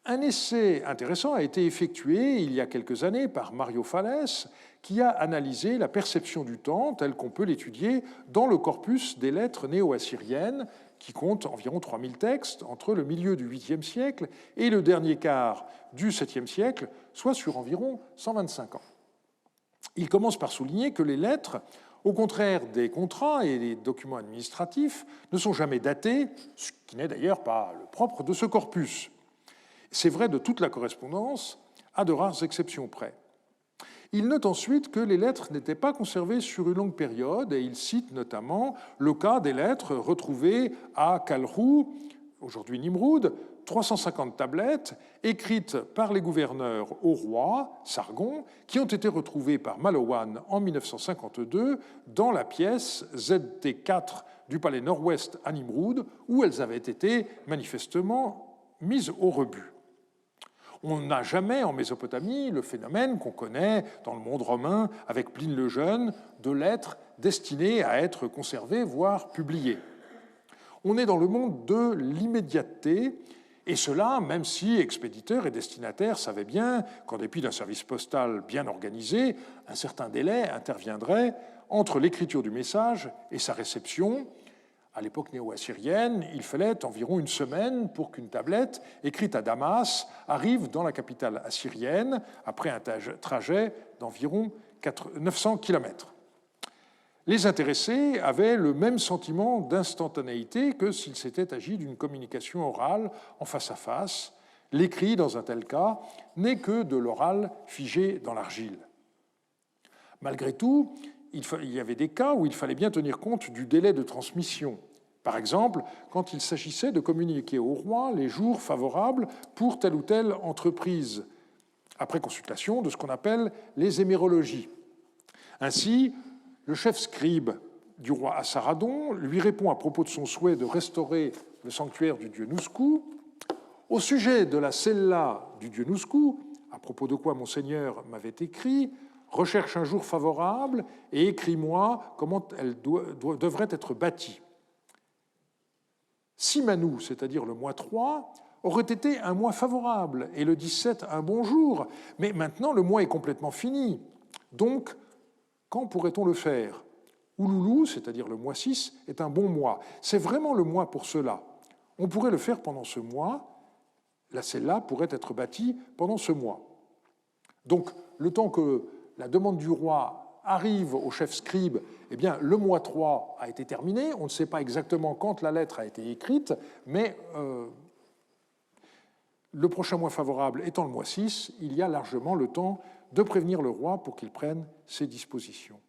A: Un essai intéressant a été effectué il y a quelques années par Mario Falles, qui a analysé la perception du temps telle qu'on peut l'étudier dans le corpus des lettres néo-assyriennes, qui compte environ 3000 textes entre le milieu du 8e siècle et le dernier quart du 7e siècle, soit sur environ 125 ans. Il commence par souligner que les lettres, au contraire des contrats et des documents administratifs, ne sont jamais datés, ce qui n'est d'ailleurs pas le propre de ce corpus. C'est vrai de toute la correspondance, à de rares exceptions près. Il note ensuite que les lettres n'étaient pas conservées sur une longue période et il cite notamment le cas des lettres retrouvées à Kalrou, aujourd'hui Nimroud, 350 tablettes écrites par les gouverneurs au roi, Sargon, qui ont été retrouvées par Malowan en 1952 dans la pièce ZT4 du palais nord-ouest à Nimroud, où elles avaient été manifestement mises au rebut. On n'a jamais en Mésopotamie le phénomène qu'on connaît dans le monde romain avec Pline le Jeune de lettres destinées à être conservées, voire publiées. On est dans le monde de l'immédiateté, et cela même si expéditeurs et destinataires savaient bien qu'en dépit d'un service postal bien organisé, un certain délai interviendrait entre l'écriture du message et sa réception, À l'époque néo-assyrienne, il fallait environ une semaine pour qu'une tablette écrite à Damas arrive dans la capitale assyrienne, après un trajet d'environ 900 km. Les intéressés avaient le même sentiment d'instantanéité que s'il s'était agi d'une communication orale en face à face. L'écrit, dans un tel cas, n'est que de l'oral figé dans l'argile. Malgré tout, il y avait des cas où il fallait bien tenir compte du délai de transmission. Par exemple, quand il s'agissait de communiquer au roi les jours favorables pour telle ou telle entreprise, après consultation de ce qu'on appelle les hémérologies. Ainsi, le chef scribe du roi Assaradon lui répond à propos de son souhait de restaurer le sanctuaire du dieu Nouskou. Au sujet de la cella du dieu Nouskou, à propos de quoi Monseigneur m'avait écrit, recherche un jour favorable et écris-moi comment elle devrait être bâtie. Simanou, c'est-à-dire le mois 3, aurait été un mois favorable et le 17 un bon jour, mais maintenant le mois est complètement fini. Donc, quand pourrait-on le faire? Ouloulou, c'est-à-dire le mois 6, est un bon mois. C'est vraiment le mois pour cela. On pourrait le faire pendant ce mois. La cella pourrait être bâtie pendant ce mois. Donc, le temps que la demande du roi arrive au chef scribe, eh bien, le mois 3 a été terminé. On ne sait pas exactement quand la lettre a été écrite, mais le prochain mois favorable étant le mois 6, il y a largement le temps de prévenir le roi pour qu'il prenne ses dispositions.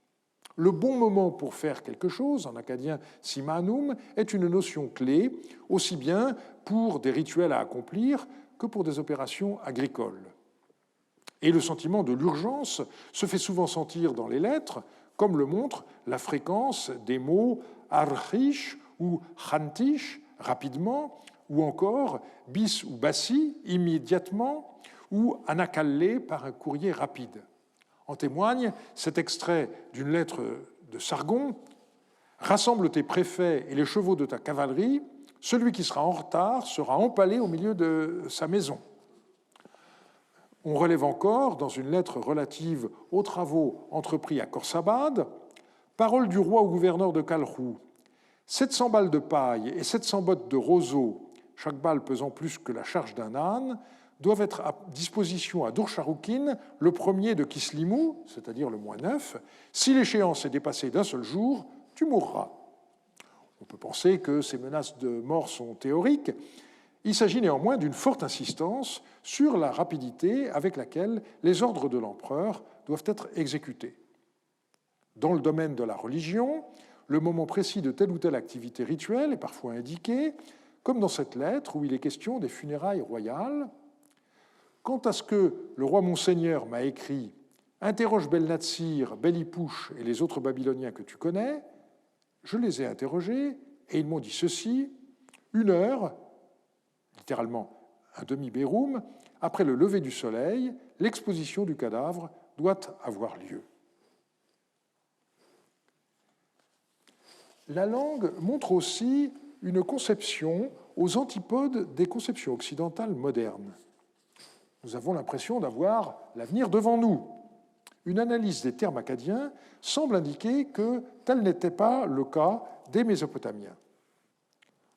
A: Le bon moment pour faire quelque chose, en acadien simanum, est une notion clé, aussi bien pour des rituels à accomplir que pour des opérations agricoles. Et le sentiment de l'urgence se fait souvent sentir dans les lettres, comme le montre la fréquence des mots archish ou chantish, rapidement, ou encore bis ou bassi, immédiatement, ou anakallé par un courrier rapide. En témoigne cet extrait d'une lettre de Sargon. « Rassemble tes préfets et les chevaux de ta cavalerie, celui qui sera en retard sera empalé au milieu de sa maison. » On relève encore, dans une lettre relative aux travaux entrepris à Khorsabad, « Parole du roi au gouverneur de Kalrou. 700 balles de paille et 700 bottes de roseau, chaque balle pesant plus que la charge d'un âne, doivent être à disposition à Dourcharoukine le 1er de Kislimou, c'est-à-dire le mois 9. Si l'échéance est dépassée d'un seul jour, tu mourras. » On peut penser que ces menaces de mort sont théoriques. Il s'agit néanmoins d'une forte insistance sur la rapidité avec laquelle les ordres de l'empereur doivent être exécutés. Dans le domaine de la religion, le moment précis de telle ou telle activité rituelle est parfois indiqué, comme dans cette lettre où il est question des funérailles royales. Quant à ce que le roi Monseigneur m'a écrit, interroge Belnatsir, Bel-Ipouche et les autres Babyloniens que tu connais, je les ai interrogés et ils m'ont dit ceci, 1 heure, littéralement un demi-béroum, après le lever du soleil, l'exposition du cadavre doit avoir lieu. La langue montre aussi une conception aux antipodes des conceptions occidentales modernes. Nous avons l'impression d'avoir l'avenir devant nous. Une analyse des termes akkadiens semble indiquer que tel n'était pas le cas des Mésopotamiens.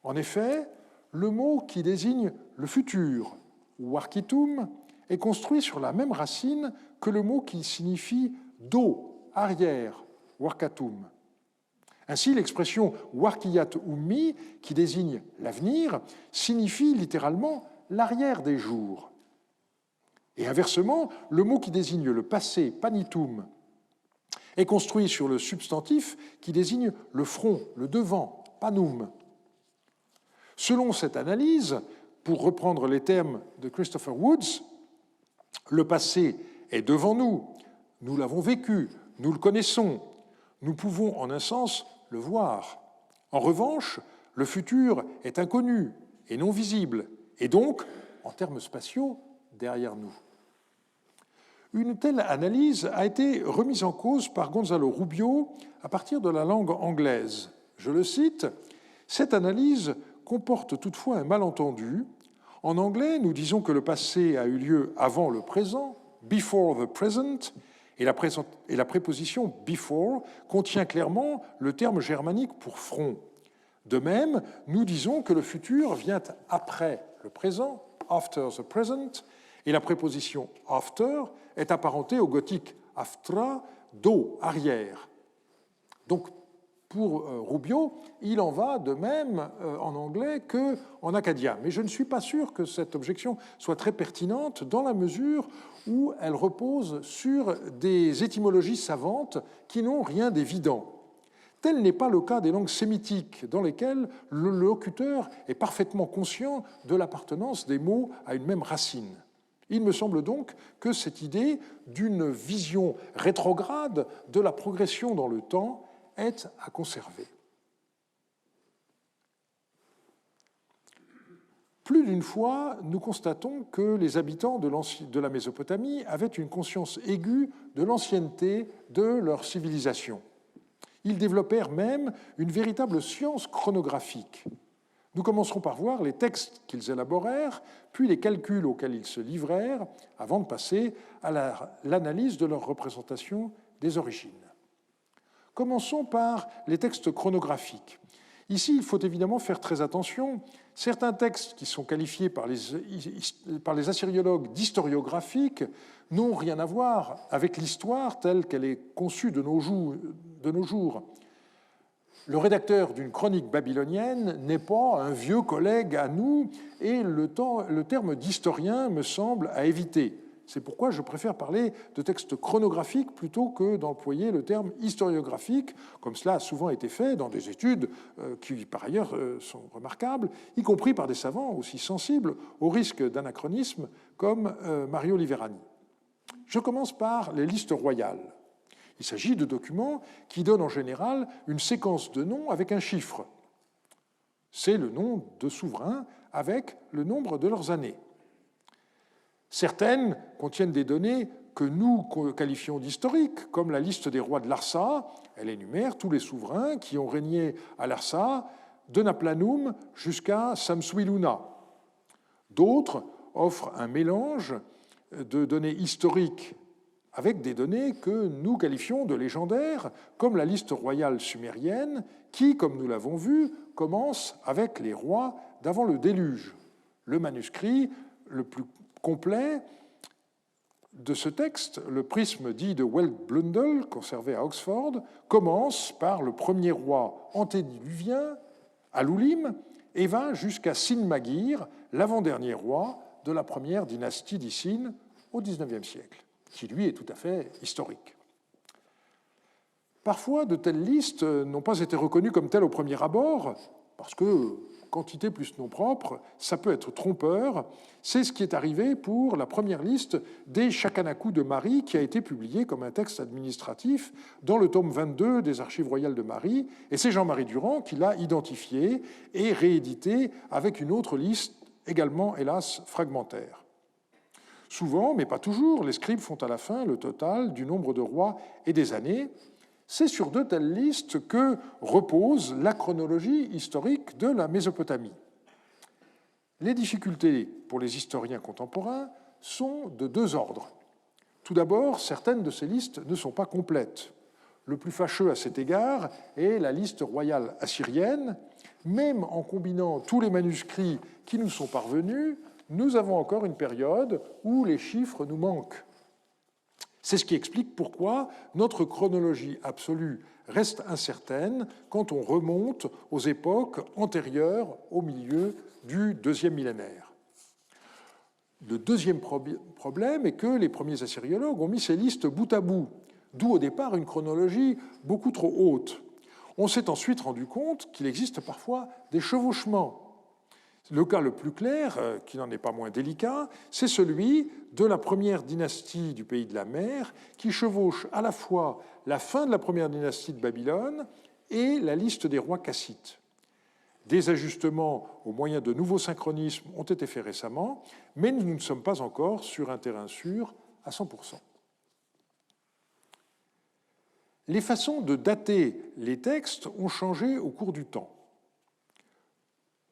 A: En effet, le mot qui désigne le futur, warkitum, est construit sur la même racine que le mot qui signifie dos, arrière, warkatum. Ainsi, l'expression warkiyat ummi, qui désigne l'avenir, signifie littéralement l'arrière des jours. Et inversement, le mot qui désigne le passé, panitum, est construit sur le substantif qui désigne le front, le devant, panum. Selon cette analyse, pour reprendre les termes de Christopher Woods, le passé est devant nous, nous l'avons vécu, nous le connaissons, nous pouvons en un sens le voir. En revanche, le futur est inconnu et non visible, et donc, en termes spatiaux, derrière nous. Une telle analyse a été remise en cause par Gonzalo Rubio à partir de la langue anglaise. Je le cite, « Cette analyse comporte toutefois un malentendu. En anglais, nous disons que le passé a eu lieu avant le présent, before the present, et la préposition before contient clairement le terme germanique pour front. De même, nous disons que le futur vient après le présent, after the present, et la préposition after est apparentée au gothique aftra, dos, arrière. Donc, pour Rubio, il en va de même en anglais qu'en acadien. Mais je ne suis pas sûr que cette objection soit très pertinente dans la mesure où elle repose sur des étymologies savantes qui n'ont rien d'évident. Tel n'est pas le cas des langues sémitiques, dans lesquelles le locuteur est parfaitement conscient de l'appartenance des mots à une même racine. Il me semble donc que cette idée d'une vision rétrograde de la progression dans le temps est à conserver. Plus d'une fois, nous constatons que les habitants de la Mésopotamie avaient une conscience aiguë de l'ancienneté de leur civilisation. Ils développèrent même une véritable science chronographique. Nous commencerons par voir les textes qu'ils élaborèrent, puis les calculs auxquels ils se livrèrent, avant de passer à l'analyse de leur représentation des origines. Commençons par les textes chronographiques. Ici, il faut évidemment faire très attention. Certains textes qui sont qualifiés par les assyriologues d'historiographiques n'ont rien à voir avec l'histoire telle qu'elle est conçue de nos jours. Le rédacteur d'une chronique babylonienne n'est pas un vieux collègue à nous, et le terme d'historien me semble à éviter. C'est pourquoi je préfère parler de textes chronographiques plutôt que d'employer le terme historiographique, comme cela a souvent été fait dans des études qui, par ailleurs, sont remarquables, y compris par des savants aussi sensibles au risque d'anachronisme comme Mario Liverani. Je commence par les listes royales. Il s'agit de documents qui donnent en général une séquence de noms avec un chiffre. C'est le nom de souverains avec le nombre de leurs années. Certaines contiennent des données que nous qualifions d'historiques, comme la liste des rois de Larsa. Elle énumère tous les souverains qui ont régné à Larsa, de Naplanum jusqu'à Samsuiluna. D'autres offrent un mélange de données historiques avec des données que nous qualifions de légendaires, comme la liste royale sumérienne, qui, comme nous l'avons vu, commence avec les rois d'avant le déluge. Le manuscrit le plus complet de ce texte, le prisme dit de Weld-Blundell, conservé à Oxford, commence par le premier roi antédiluvien, Alulim, et va jusqu'à Sin-Magir, l'avant-dernier roi de la première dynastie d'Isin au XIXe siècle, qui lui est tout à fait historique. Parfois, de telles listes n'ont pas été reconnues comme telles au premier abord, parce que quantité plus nom propre, ça peut être trompeur. C'est ce qui est arrivé pour la première liste des Shakanaku de Mari, qui a été publiée comme un texte administratif dans le tome 22 des Archives royales de Mari, et c'est Jean-Marie Durand qui l'a identifié et réédité avec une autre liste, également, hélas, fragmentaire. Souvent, mais pas toujours, les scribes font à la fin le total du nombre de rois et des années. C'est sur de telles listes que repose la chronologie historique de la Mésopotamie. Les difficultés pour les historiens contemporains sont de deux ordres. Tout d'abord, certaines de ces listes ne sont pas complètes. Le plus fâcheux à cet égard est la liste royale assyrienne. Même en combinant tous les manuscrits qui nous sont parvenus, nous avons encore une période où les chiffres nous manquent. C'est ce qui explique pourquoi notre chronologie absolue reste incertaine quand on remonte aux époques antérieures au milieu du deuxième millénaire. Le deuxième problème est que les premiers assyriologues ont mis ces listes bout à bout, d'où au départ une chronologie beaucoup trop haute. On s'est ensuite rendu compte qu'il existe parfois des chevauchements. Le cas le plus clair, qui n'en est pas moins délicat, c'est celui de la première dynastie du pays de la mer, qui chevauche à la fois la fin de la première dynastie de Babylone et la liste des rois kassites. Des ajustements au moyen de nouveaux synchronismes ont été faits récemment, mais nous ne sommes pas encore sur un terrain sûr à 100%. Les façons de dater les textes ont changé au cours du temps.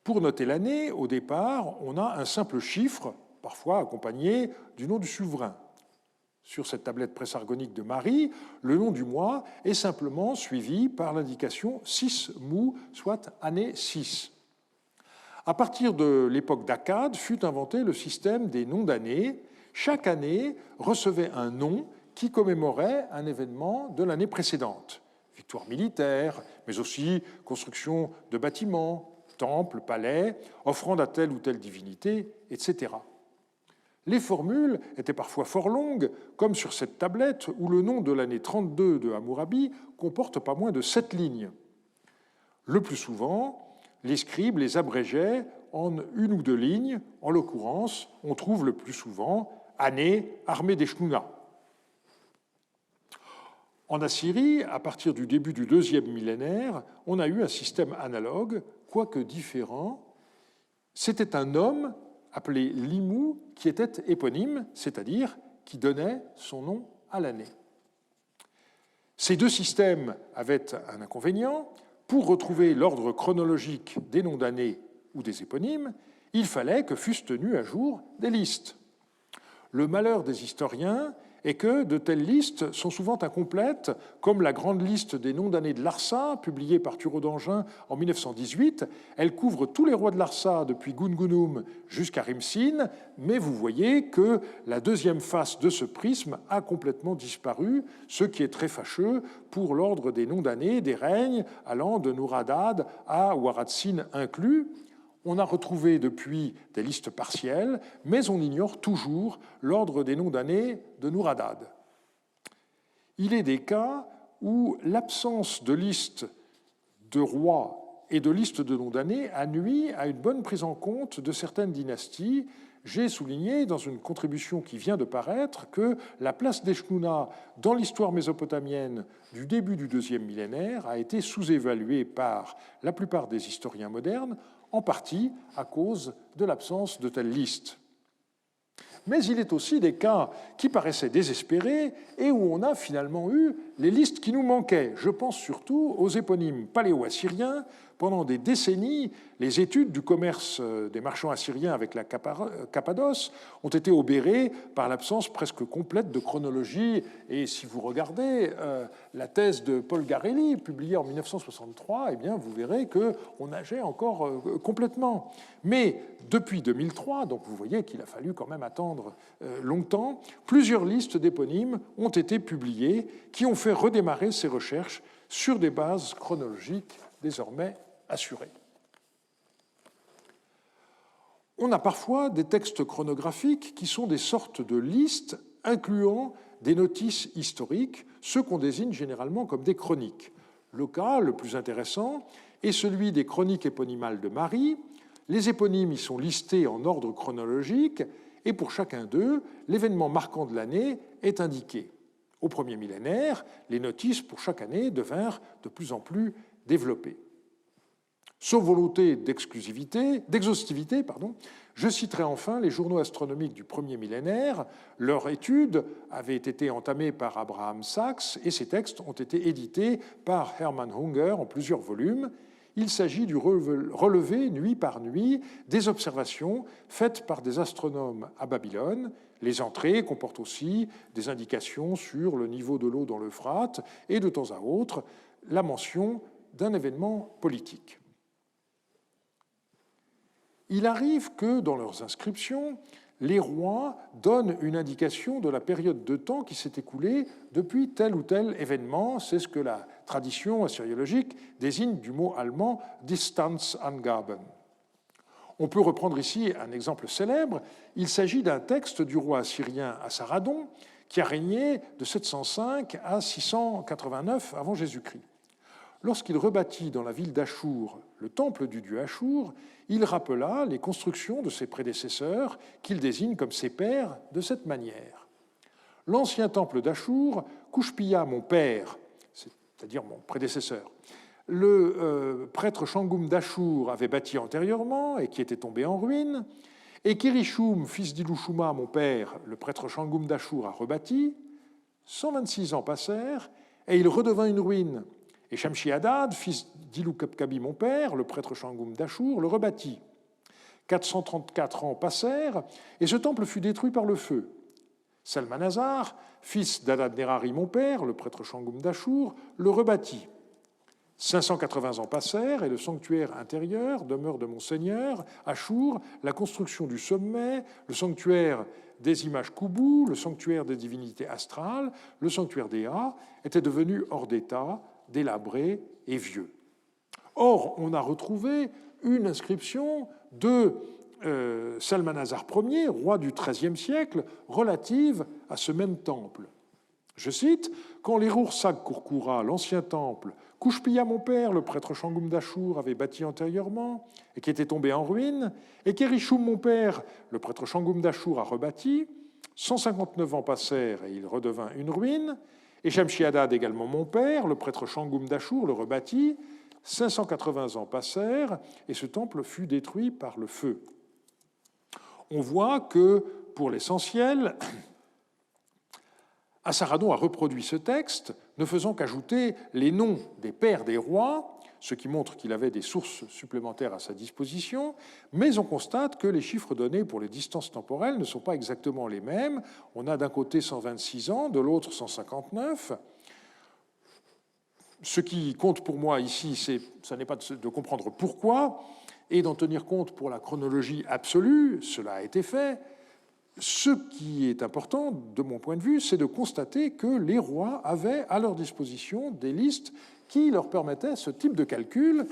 A: Pour noter l'année, au départ, on a un simple chiffre, parfois accompagné du nom du souverain. Sur cette tablette pressargonique de Marie, le nom du mois est simplement suivi par l'indication 6 mou, soit année 6. À partir de l'époque d'Akkad fut inventé le système des noms d'années. Chaque année recevait un nom qui commémorait un événement de l'année précédente. Victoire militaire, mais aussi construction de bâtiments, temples, palais, offrande à telle ou telle divinité, etc. Les formules étaient parfois fort longues, comme sur cette tablette où le nom de l'année 32 de Hammurabi comporte pas moins de 7 lignes. Le plus souvent, les scribes les abrégeaient en 1 ou 2 lignes. En l'occurrence, on trouve le plus souvent année armée des Shnuna. En Assyrie, à partir du début du 2e millénaire, on a eu un système analogue, quoique différent. C'était un homme appelé Limu qui était éponyme, c'est-à-dire qui donnait son nom à l'année. Ces deux systèmes avaient un inconvénient. Pour retrouver l'ordre chronologique des noms d'années ou des éponymes, il fallait que fussent tenues à jour des listes. Le malheur des historiens est que de telles listes sont souvent incomplètes, comme la grande liste des noms d'années de Larsa, publiée par Thureau d'Angin en 1918. Elle couvre tous les rois de Larsa depuis Gungunum jusqu'à Rimsin, mais vous voyez que la deuxième face de ce prisme a complètement disparu, ce qui est très fâcheux pour l'ordre des noms d'années des règnes allant de Nouradad à Waratsin inclus. On a retrouvé depuis des listes partielles, mais on ignore toujours l'ordre des noms d'années de Nouradad. Il est des cas où l'absence de liste de rois et de liste de noms d'années a nui à une bonne prise en compte de certaines dynasties. J'ai souligné dans une contribution qui vient de paraître que la place des Shnuna dans l'histoire mésopotamienne du début du 2e millénaire a été sous-évaluée par la plupart des historiens modernes, en partie à cause de l'absence de telles listes. Mais il est aussi des cas qui paraissaient désespérés et où on a finalement eu les listes qui nous manquaient. Je pense surtout aux éponymes paléo-assyriens. Pendant des décennies, les études du commerce des marchands assyriens avec la Cappadoce ont été obérées par l'absence presque complète de chronologie. Et si vous regardez la thèse de Paul Garelli, publiée en 1963, eh bien, vous verrez qu'on nageait encore complètement. Mais depuis 2003, donc vous voyez qu'il a fallu quand même attendre longtemps, plusieurs listes d'éponymes ont été publiées qui ont fait redémarrer ces recherches sur des bases chronologiques désormais assurées. On a parfois des textes chronographiques qui sont des sortes de listes incluant des notices historiques, ceux qu'on désigne généralement comme des chroniques. Le cas le plus intéressant est celui des chroniques éponymales de Marie. Les éponymes y sont listés en ordre chronologique et pour chacun d'eux, l'événement marquant de l'année est indiqué. Au 1er millénaire, les notices pour chaque année devinrent de plus en plus développées. Sauf volonté d'exhaustivité, je citerai enfin les journaux astronomiques du 1er millénaire. Leur étude avait été entamée par Abraham Sachs et ces textes ont été édités par Hermann Unger en plusieurs volumes. Il s'agit du relevé, nuit par nuit, des observations faites par des astronomes à Babylone. Les entrées comportent aussi des indications sur le niveau de l'eau dans l'Euphrate et de temps à autre la mention d'un événement politique. Il arrive que, dans leurs inscriptions, les rois donnent une indication de la période de temps qui s'est écoulée depuis tel ou tel événement. C'est ce que la tradition assyriologique désigne du mot allemand Distanzangaben. On peut reprendre ici un exemple célèbre. Il s'agit d'un texte du roi assyrien Assaradon qui a régné de 705 à 689 avant Jésus-Christ. Lorsqu'il rebâtit dans la ville d'Achour le temple du dieu Achour, il rappela les constructions de ses prédécesseurs, qu'il désigne comme ses pères, de cette manière. L'ancien temple d'Achour, Kouchpia, mon père, c'est-à-dire mon prédécesseur, le prêtre Shangum d'Achour avait bâti antérieurement et qui était tombé en ruine, et Kirishum, fils d'Ilushuma, mon père, le prêtre Shangum d'Achour, a rebâti. 126 ans passèrent et il redevint une ruine. Et Shamshi-Adad, fils d'Ilukabkabi, mon père, le prêtre Shangum d'Achour, le rebâtit. 434 ans passèrent, et ce temple fut détruit par le feu. Salmanasar, fils d'Adad-Nérari mon père, le prêtre Shangoum d'Achour, le rebâtit. 580 ans passèrent et le sanctuaire intérieur, demeure de Monseigneur, Achour, la construction du sommet, le sanctuaire des images Koubou, le sanctuaire des divinités astrales, le sanctuaire d'Ea, étaient devenus hors d'état, délabrés et vieux. Or, on a retrouvé une inscription de Salmanasar Ier, roi du XIIIe siècle, relative à ce même temple. Je cite, « Quand l'Erursag Kurkura, l'ancien temple, Kouchpia mon père, le prêtre Shangoum d'Achour, avait bâti antérieurement, et qui était tombé en ruine, et qu'Erichoum mon père, le prêtre Shangoum d'Achour, a rebâti, 159 ans passèrent et il redevint une ruine, et Shamshi-Adad également mon père, le prêtre Shangoum d'Achour, le rebâtit, 580 ans passèrent, et ce temple fut détruit par le feu. » On voit que, pour l'essentiel, Assaradon a reproduit ce texte, ne faisant qu'ajouter les noms des pères des rois, ce qui montre qu'il avait des sources supplémentaires à sa disposition, mais on constate que les chiffres donnés pour les distances temporelles ne sont pas exactement les mêmes. On a d'un côté 126 ans, de l'autre 159. Ce qui compte pour moi ici, ce n'est pas de comprendre pourquoi, et d'en tenir compte pour la chronologie absolue, cela a été fait. Ce qui est important, de mon point de vue, c'est de constater que les rois avaient à leur disposition des listes qui leur permettaient ce type de calcul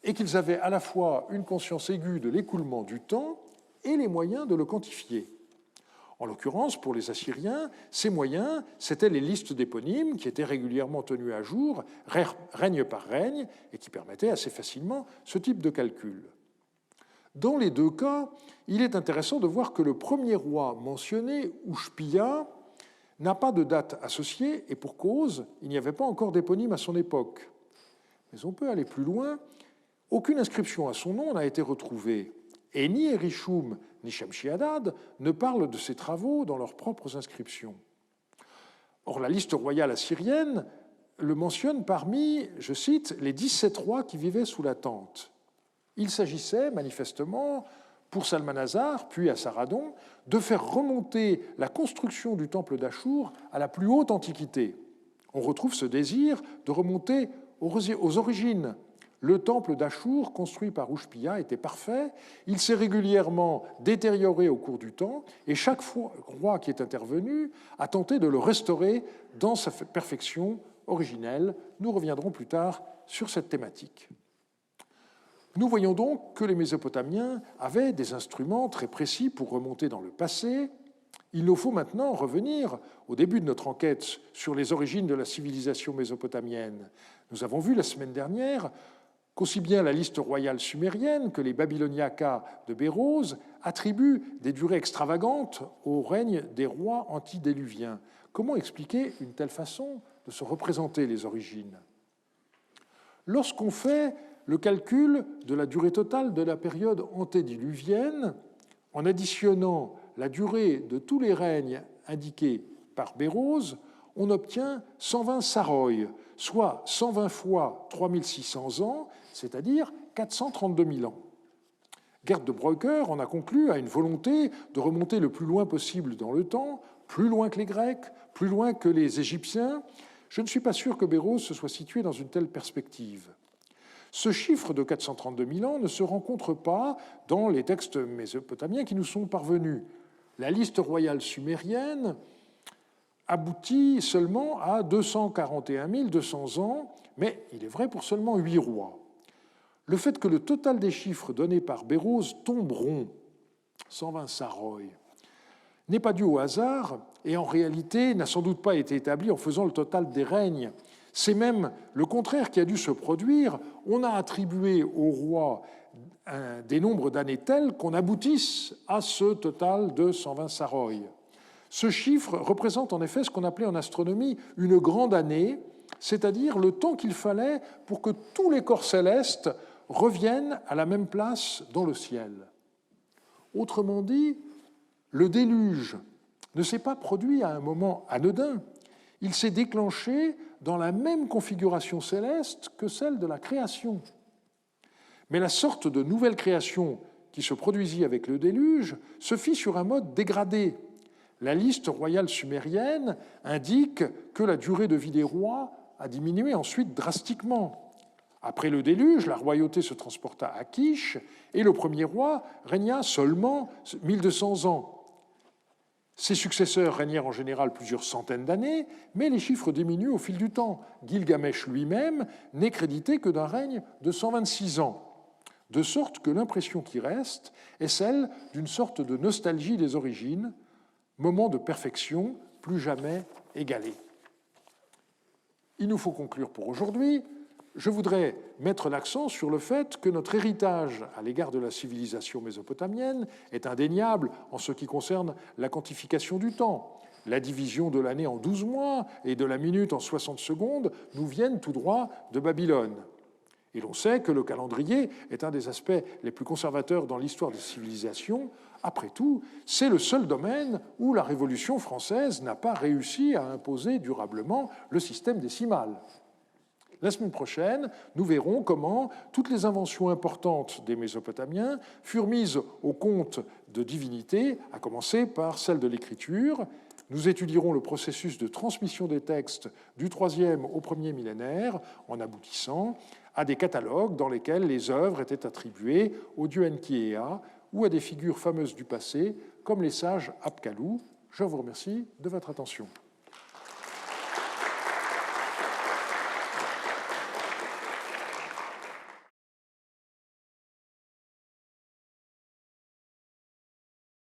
A: et qu'ils avaient à la fois une conscience aiguë de l'écoulement du temps et les moyens de le quantifier. En l'occurrence, pour les Assyriens, ces moyens, c'étaient les listes d'éponymes qui étaient régulièrement tenues à jour, règne par règne, et qui permettaient assez facilement ce type de calcul. Dans les deux cas, il est intéressant de voir que le premier roi mentionné, Ushpia, n'a pas de date associée, et pour cause, il n'y avait pas encore d'éponyme à son époque. Mais on peut aller plus loin. Aucune inscription à son nom n'a été retrouvée, et ni Erichoum ni Shamshi-Adad ne parlent de ses travaux dans leurs propres inscriptions. Or, la liste royale assyrienne le mentionne parmi, je cite, les 17 rois qui vivaient sous la tente. Il s'agissait manifestement, pour Salmanasar, puis Assaradon, de faire remonter la construction du temple d'Achour à la plus haute antiquité. On retrouve ce désir de remonter aux origines. Le temple d'Achour, construit par Ushpia, était parfait. Il s'est régulièrement détérioré au cours du temps, et chaque roi qui est intervenu a tenté de le restaurer dans sa perfection originelle. Nous reviendrons plus tard sur cette thématique. Nous voyons donc que les Mésopotamiens avaient des instruments très précis pour remonter dans le passé. Il nous faut maintenant revenir au début de notre enquête sur les origines de la civilisation mésopotamienne. Nous avons vu la semaine dernière qu'aussi bien la liste royale sumérienne que les Babyloniacas de Bérose attribuent des durées extravagantes au règne des rois antédiluviens. Comment expliquer une telle façon de se représenter les origines? Lorsqu'on fait le calcul de la durée totale de la période antédiluvienne, en additionnant la durée de tous les règnes indiqués par Bérose, on obtient 120 saroïs, soit 120 fois 3600 ans, c'est-à-dire 432 000 ans. Gerd de Breuker en a conclu à une volonté de remonter le plus loin possible dans le temps, plus loin que les Grecs, plus loin que les Égyptiens. Je ne suis pas sûr que Bérose se soit situé dans une telle perspective. Ce chiffre de 432 000 ans ne se rencontre pas dans les textes mésopotamiens qui nous sont parvenus. La liste royale sumérienne aboutit seulement à 241 200 ans, mais il est vrai pour seulement 8 rois. Le fait que le total des chiffres donnés par Bérose tombe rond, 120 saroïs, n'est pas dû au hasard et en réalité n'a sans doute pas été établi en faisant le total des règnes. C'est même le contraire qui a dû se produire. On a attribué au roi des nombres d'années tels qu'on aboutisse à ce total de 120 saroïs. Ce chiffre représente en effet ce qu'on appelait en astronomie une grande année, c'est-à-dire le temps qu'il fallait pour que tous les corps célestes reviennent à la même place dans le ciel. Autrement dit, le déluge ne s'est pas produit à un moment anodin. Il s'est déclenché dans la même configuration céleste que celle de la création. Mais la sorte de nouvelle création qui se produisit avec le déluge se fit sur un mode dégradé. La liste royale sumérienne indique que la durée de vie des rois a diminué ensuite drastiquement. Après le déluge, la royauté se transporta à Kish et le premier roi régna seulement 1200 ans. Ses successeurs régnèrent en général plusieurs centaines d'années, mais les chiffres diminuent au fil du temps. Gilgamesh lui-même n'est crédité que d'un règne de 126 ans, de sorte que l'impression qui reste est celle d'une sorte de nostalgie des origines, moment de perfection plus jamais égalé. Il nous faut conclure pour aujourd'hui. Je voudrais mettre l'accent sur le fait que notre héritage à l'égard de la civilisation mésopotamienne est indéniable en ce qui concerne la quantification du temps. La division de l'année en 12 mois et de la minute en 60 secondes nous viennent tout droit de Babylone. Et l'on sait que le calendrier est un des aspects les plus conservateurs dans l'histoire des civilisations. Après tout, c'est le seul domaine où la Révolution française n'a pas réussi à imposer durablement le système décimal. La semaine prochaine, nous verrons comment toutes les inventions importantes des Mésopotamiens furent mises au compte de divinités, à commencer par celle de l'écriture. Nous étudierons le processus de transmission des textes du IIIe au 1er millénaire, en aboutissant à des catalogues dans lesquels les œuvres étaient attribuées au dieu Enki Ea ou à des figures fameuses du passé, comme les sages Apkallu. Je vous remercie de votre attention.